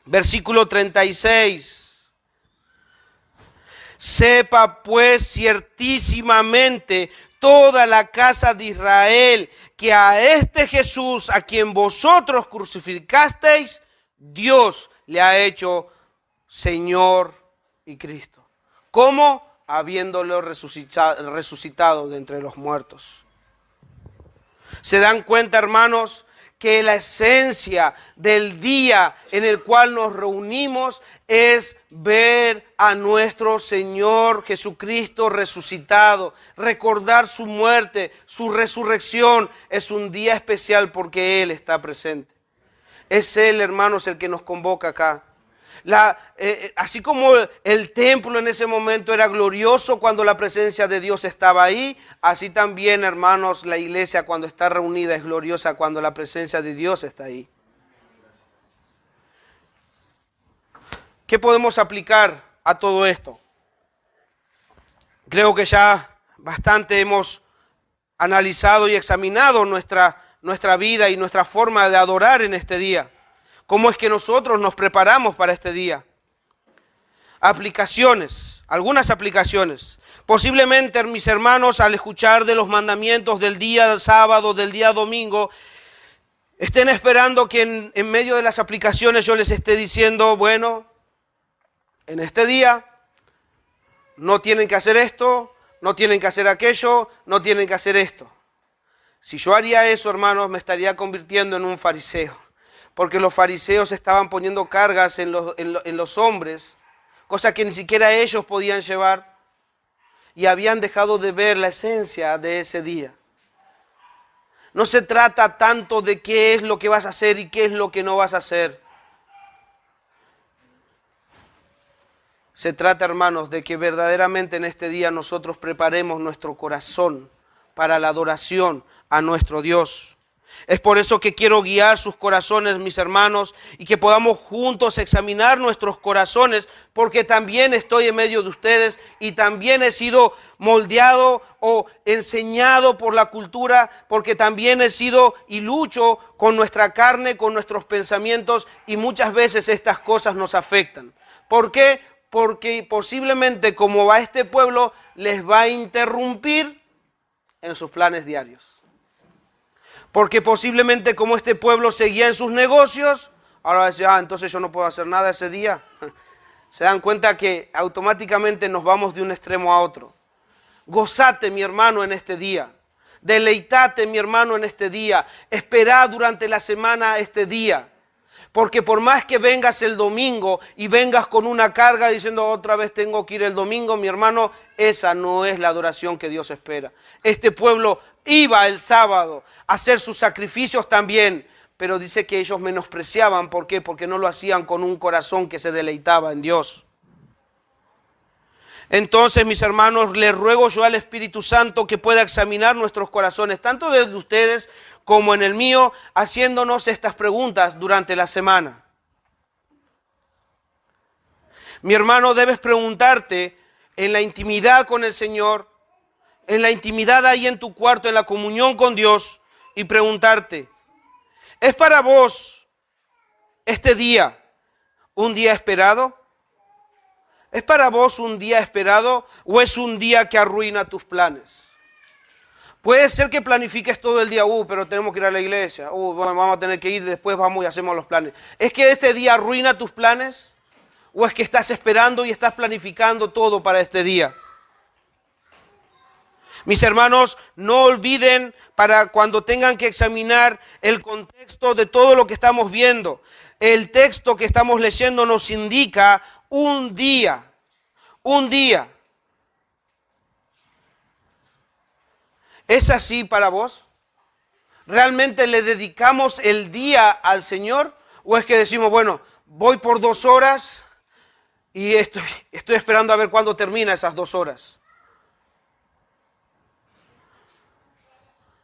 Versículo 36. Sepa pues ciertísimamente toda la casa de Israel que a este Jesús, a quien vosotros crucificasteis, Dios le ha hecho Señor y Cristo. ¿Cómo? Habiéndolo resucitado de entre los muertos. ¿Se dan cuenta, hermanos, que la esencia del día en el cual nos reunimos es ver a nuestro Señor Jesucristo resucitado? Recordar su muerte, su resurrección. Es un día especial porque Él está presente. Es Él, hermanos, el que nos convoca acá. Así como el templo en ese momento era glorioso cuando la presencia de Dios estaba ahí, así también, hermanos, la iglesia cuando está reunida es gloriosa cuando la presencia de Dios está ahí. ¿Qué podemos aplicar a todo esto? Creo que ya bastante hemos analizado y examinado nuestra vida y nuestra forma de adorar en este día. ¿Cómo es que nosotros nos preparamos para este día? Algunas aplicaciones. Posiblemente, mis hermanos, al escuchar de los mandamientos del día sábado, del día domingo, estén esperando que en medio de las aplicaciones yo les esté diciendo, bueno, en este día no tienen que hacer esto, no tienen que hacer aquello, no tienen que hacer esto. Si yo haría eso, hermanos, me estaría convirtiendo en un fariseo, porque los fariseos estaban poniendo cargas en los hombres, cosa que ni siquiera ellos podían llevar, y habían dejado de ver la esencia de ese día. No se trata tanto de qué es lo que vas a hacer y qué es lo que no vas a hacer. Se trata, hermanos, de que verdaderamente en este día nosotros preparemos nuestro corazón para la adoración a nuestro Dios. Es por eso que quiero guiar sus corazones, mis hermanos, y que podamos juntos examinar nuestros corazones, porque también estoy en medio de ustedes y también he sido moldeado o enseñado por la cultura, porque también he sido y lucho con nuestra carne, con nuestros pensamientos, y muchas veces estas cosas nos afectan. ¿Por qué? Porque posiblemente como va este pueblo, les va a interrumpir en sus planes diarios. Porque posiblemente como este pueblo seguía en sus negocios, ahora va a decir, entonces yo no puedo hacer nada ese día. Se dan cuenta que automáticamente nos vamos de un extremo a otro. Gozate, mi hermano, en este día. Deleitate, mi hermano, en este día. Esperá durante la semana este día. Porque por más que vengas el domingo y vengas con una carga diciendo otra vez tengo que ir el domingo, mi hermano, esa no es la adoración que Dios espera. Este pueblo iba el sábado a hacer sus sacrificios también, pero dice que ellos menospreciaban. ¿Por qué? Porque no lo hacían con un corazón que se deleitaba en Dios. Entonces, mis hermanos, les ruego yo al Espíritu Santo que pueda examinar nuestros corazones, tanto de ustedes como en el mío, haciéndonos estas preguntas durante la semana. Mi hermano, debes preguntarte en la intimidad con el Señor, en la intimidad ahí en tu cuarto, en la comunión con Dios, y preguntarte, ¿es para vos este día un día esperado? ¿Es para vos un día esperado o es un día que arruina tus planes? Puede ser que planifiques todo el día, pero tenemos que ir a la iglesia, bueno, vamos a tener que ir, después vamos y hacemos los planes. ¿Es que este día arruina tus planes? ¿O es que estás esperando y estás planificando todo para este día? Mis hermanos, no olviden para cuando tengan que examinar el contexto de todo lo que estamos viendo. El texto que estamos leyendo nos indica un día. ¿Es así para vos? ¿Realmente le dedicamos el día al Señor? ¿O es que decimos, bueno, voy por 2 horas y estoy esperando a ver cuándo termina esas 2 horas?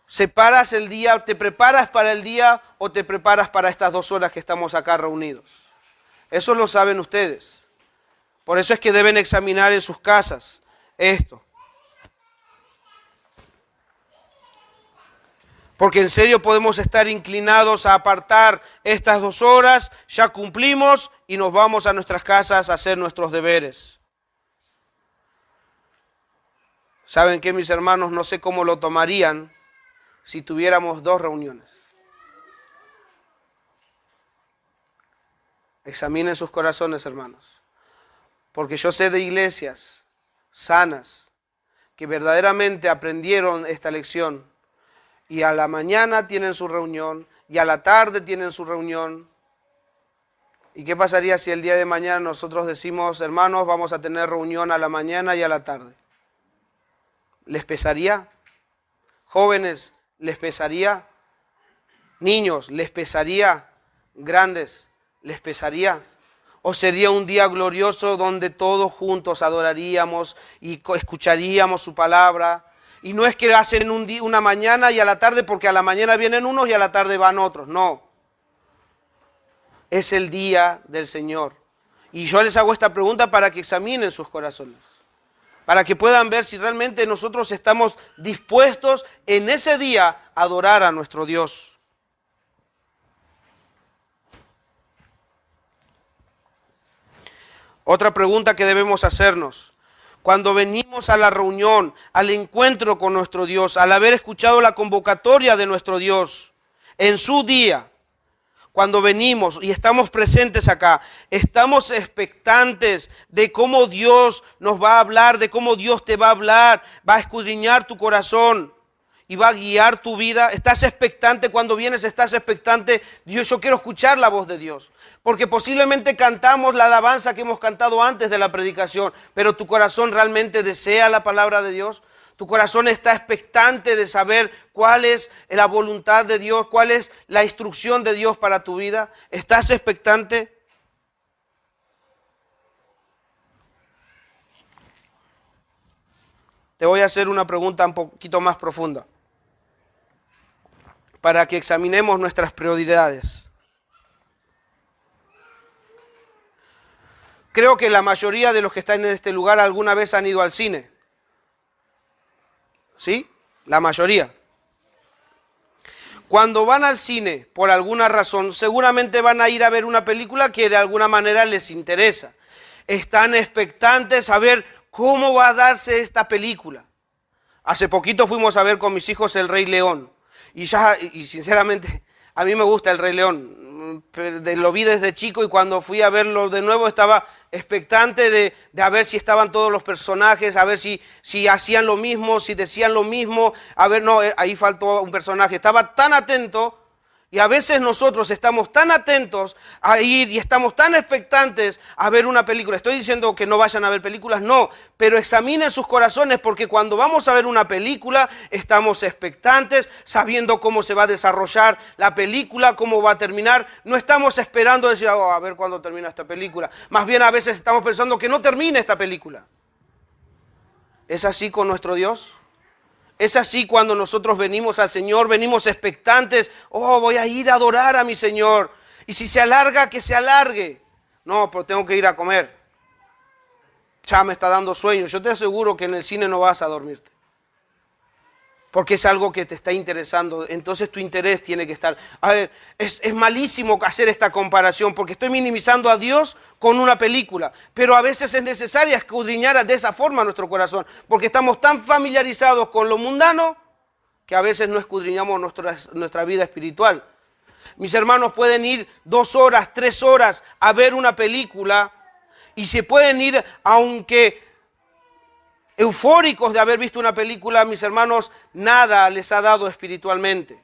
¿Separas el día, te preparas para el día o te preparas para estas 2 horas que estamos acá reunidos? Eso lo saben ustedes. Por eso es que deben examinar en sus casas esto. Porque en serio podemos estar inclinados a apartar estas 2 horas, ya cumplimos y nos vamos a nuestras casas a hacer nuestros deberes. ¿Saben qué, mis hermanos? No sé cómo lo tomarían si tuviéramos 2 reuniones. Examinen sus corazones, hermanos. Porque yo sé de iglesias sanas que verdaderamente aprendieron esta lección y a la mañana tienen su reunión y a la tarde tienen su reunión. ¿Y qué pasaría si el día de mañana nosotros decimos, hermanos, vamos a tener reunión a la mañana y a la tarde? ¿Les pesaría? Jóvenes, ¿les pesaría? Niños, ¿les pesaría? Grandes, ¿les pesaría? ¿O sería un día glorioso donde todos juntos adoraríamos y escucharíamos su palabra? Y no es que hacen una mañana y a la tarde, porque a la mañana vienen unos y a la tarde van otros. No. Es el día del Señor. Y yo les hago esta pregunta para que examinen sus corazones. Para que puedan ver si realmente nosotros estamos dispuestos en ese día a adorar a nuestro Dios. Otra pregunta que debemos hacernos. Cuando venimos a la reunión, al encuentro con nuestro Dios, al haber escuchado la convocatoria de nuestro Dios en su día, cuando venimos y estamos presentes acá, estamos expectantes de cómo Dios nos va a hablar, de cómo Dios te va a hablar, va a escudriñar tu corazón y va a guiar tu vida. ¿Estás expectante cuando vienes? ¿Estás expectante? Dios, yo quiero escuchar la voz de Dios. Porque posiblemente cantamos la alabanza que hemos cantado antes de la predicación, pero tu corazón realmente desea la palabra de Dios. Tu corazón está expectante de saber cuál es la voluntad de Dios, cuál es la instrucción de Dios para tu vida. ¿Estás expectante? Te voy a hacer una pregunta un poquito más profunda para que examinemos nuestras prioridades. Creo que la mayoría de los que están en este lugar alguna vez han ido al cine. ¿Sí? La mayoría. Cuando van al cine, por alguna razón, seguramente van a ir a ver una película que de alguna manera les interesa. Están expectantes a ver cómo va a darse esta película. Hace poquito fuimos a ver con mis hijos El Rey León. Y sinceramente, a mí me gusta El Rey León. Lo vi desde chico y cuando fui a verlo de nuevo estaba expectante de a ver si estaban todos los personajes, a ver si hacían lo mismo, si decían lo mismo. A ver, no, ahí faltó un personaje. Estaba tan atento. Y a veces nosotros estamos tan atentos a ir y estamos tan expectantes a ver una película. Estoy diciendo que no vayan a ver películas, no, pero examinen sus corazones porque cuando vamos a ver una película estamos expectantes, sabiendo cómo se va a desarrollar la película, cómo va a terminar. No estamos esperando decir, oh, a ver cuándo termina esta película. Más bien a veces estamos pensando que no termine esta película. ¿Es así con nuestro Dios? Es así cuando nosotros venimos al Señor, venimos expectantes, oh, voy a ir a adorar a mi Señor. Y si se alarga, que se alargue. No, pero tengo que ir a comer. Ya me está dando sueño. Yo te aseguro que en el cine no vas a dormirte. Porque es algo que te está interesando. Entonces tu interés tiene que estar. A ver, es malísimo hacer esta comparación porque estoy minimizando a Dios con una película. Pero a veces es necesaria escudriñar de esa forma nuestro corazón. Porque estamos tan familiarizados con lo mundano que a veces no escudriñamos nuestra vida espiritual. Mis hermanos pueden ir 2 horas, 3 horas a ver una película y se pueden ir aunque eufóricos de haber visto una película, mis hermanos, nada les ha dado espiritualmente.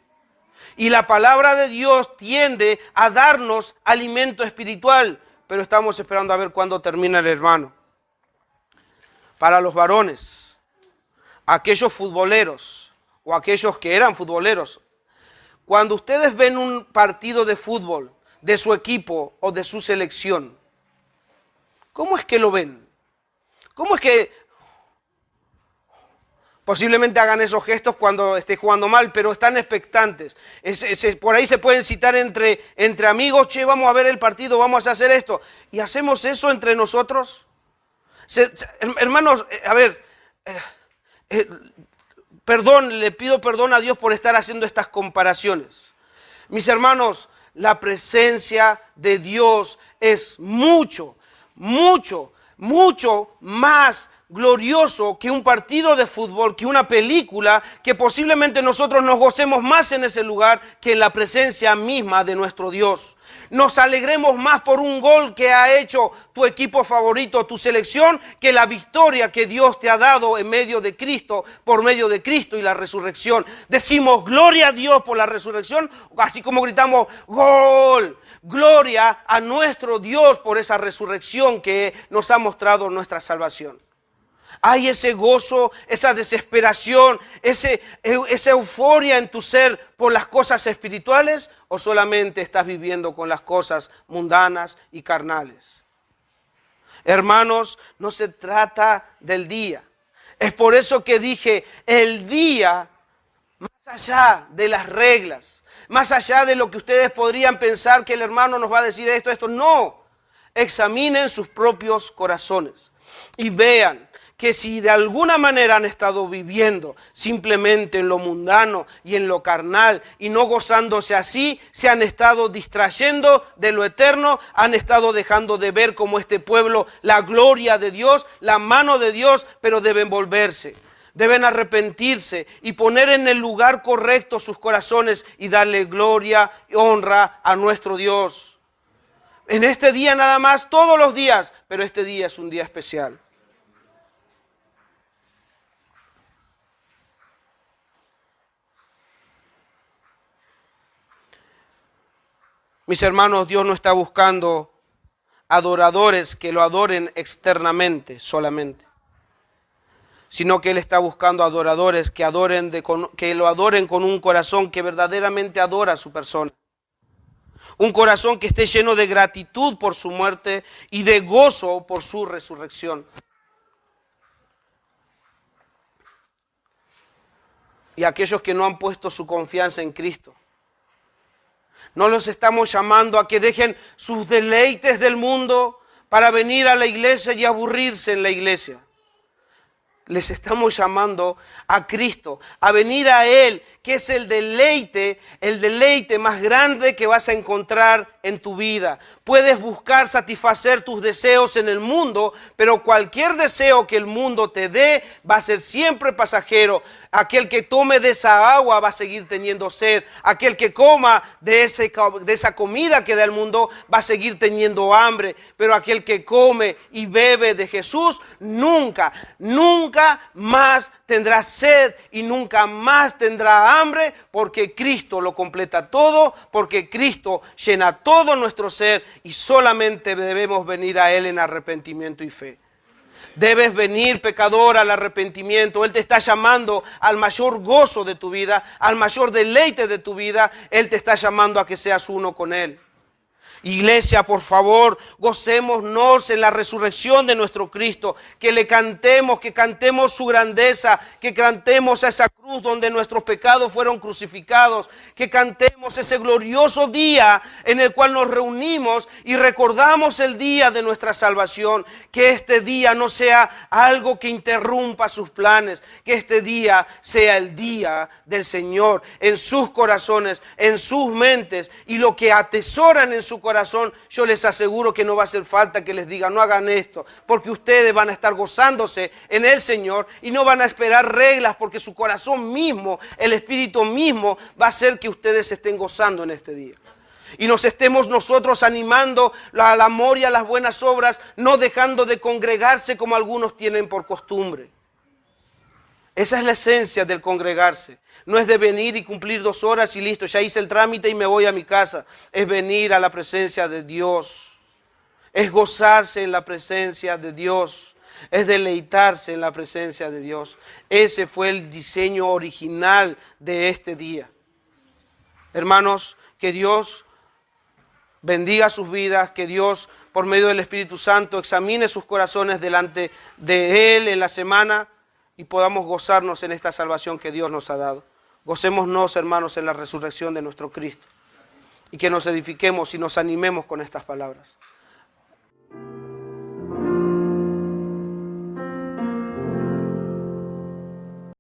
Y la palabra de Dios tiende a darnos alimento espiritual, pero estamos esperando a ver cuándo termina el hermano. Para los varones, aquellos futboleros o aquellos que eran futboleros, cuando ustedes ven un partido de fútbol de su equipo o de su selección, ¿cómo es que lo ven? ¿Cómo es que posiblemente hagan esos gestos cuando esté jugando mal, pero están expectantes? Por ahí se pueden citar entre amigos, che, vamos a ver el partido, vamos a hacer esto. ¿Y hacemos eso entre nosotros? Hermanos, a ver, perdón, le pido perdón a Dios por estar haciendo estas comparaciones. Mis hermanos, la presencia de Dios es mucho, mucho, mucho más glorioso que un partido de fútbol, que una película, que posiblemente nosotros nos gocemos más en ese lugar que en la presencia misma de nuestro Dios. Nos alegremos más por un gol que ha hecho tu equipo favorito, tu selección, que la victoria que Dios te ha dado en medio de Cristo, por medio de Cristo y la resurrección. Decimos gloria a Dios por la resurrección, así como gritamos gol. Gloria a nuestro Dios por esa resurrección que nos ha mostrado nuestra salvación. ¿Hay ese gozo, esa desesperación, esa euforia en tu ser por las cosas espirituales? ¿O solamente estás viviendo con las cosas mundanas y carnales? Hermanos, no se trata del día. Es por eso que dije, el día, más allá de las reglas, más allá de lo que ustedes podrían pensar que el hermano nos va a decir esto, no. Examinen sus propios corazones y vean que si de alguna manera han estado viviendo simplemente en lo mundano y en lo carnal y no gozándose así, se han estado distrayendo de lo eterno, han estado dejando de ver como este pueblo la gloria de Dios, la mano de Dios, pero deben volverse. Deben arrepentirse y poner en el lugar correcto sus corazones y darle gloria y honra a nuestro Dios. En este día nada más, todos los días, pero este día es un día especial. Mis hermanos, Dios no está buscando adoradores que lo adoren externamente solamente, sino que Él está buscando adoradores que lo adoren con un corazón que verdaderamente adora a su persona. Un corazón que esté lleno de gratitud por su muerte y de gozo por su resurrección. Y aquellos que no han puesto su confianza en Cristo, no los estamos llamando a que dejen sus deleites del mundo para venir a la iglesia y aburrirse en la iglesia. Les estamos llamando a Cristo, a venir a Él, que es el deleite más grande que vas a encontrar en tu vida. Puedes buscar satisfacer tus deseos en el mundo, pero cualquier deseo que el mundo te dé va a ser siempre pasajero. Aquel que tome de esa agua va a seguir teniendo sed. Aquel que coma de esa comida que da el mundo va a seguir teniendo hambre. Pero aquel que come y bebe de Jesús nunca más tendrá sed y nunca más tendrá hambre, porque Cristo lo completa todo, porque Cristo llena todo nuestro ser y solamente debemos venir a Él en arrepentimiento y fe. Debes venir, pecador, al arrepentimiento. Él te está llamando al mayor gozo de tu vida, al mayor deleite de tu vida. Él te está llamando a que seas uno con Él. Iglesia, por favor, gocémonos en la resurrección de nuestro Cristo, que le cantemos, que cantemos su grandeza, que cantemos a esa cruz donde nuestros pecados fueron crucificados, que cantemos ese glorioso día en el cual nos reunimos y recordamos el día de nuestra salvación, que este día no sea algo que interrumpa sus planes, que este día sea el día del Señor en sus corazones, en sus mentes, y lo que atesoran en su corazón, yo les aseguro que no va a hacer falta que les diga no hagan esto, porque ustedes van a estar gozándose en el Señor y no van a esperar reglas, porque su corazón mismo, el Espíritu mismo va a hacer que ustedes se estén gozando en este día. Y nos estemos nosotros animando al amor y a las buenas obras, no dejando de congregarse como algunos tienen por costumbre. Esa es la esencia del congregarse. No es de venir y cumplir 2 horas y listo, ya hice el trámite y me voy a mi casa. Es venir a la presencia de Dios. Es gozarse en la presencia de Dios. Es deleitarse en la presencia de Dios. Ese fue el diseño original de este día. Hermanos, que Dios bendiga sus vidas, que Dios, por medio del Espíritu Santo, examine sus corazones delante de Él en la semana y podamos gozarnos en esta salvación que Dios nos ha dado. Gocémonos, hermanos, en la resurrección de nuestro Cristo y que nos edifiquemos y nos animemos con estas palabras.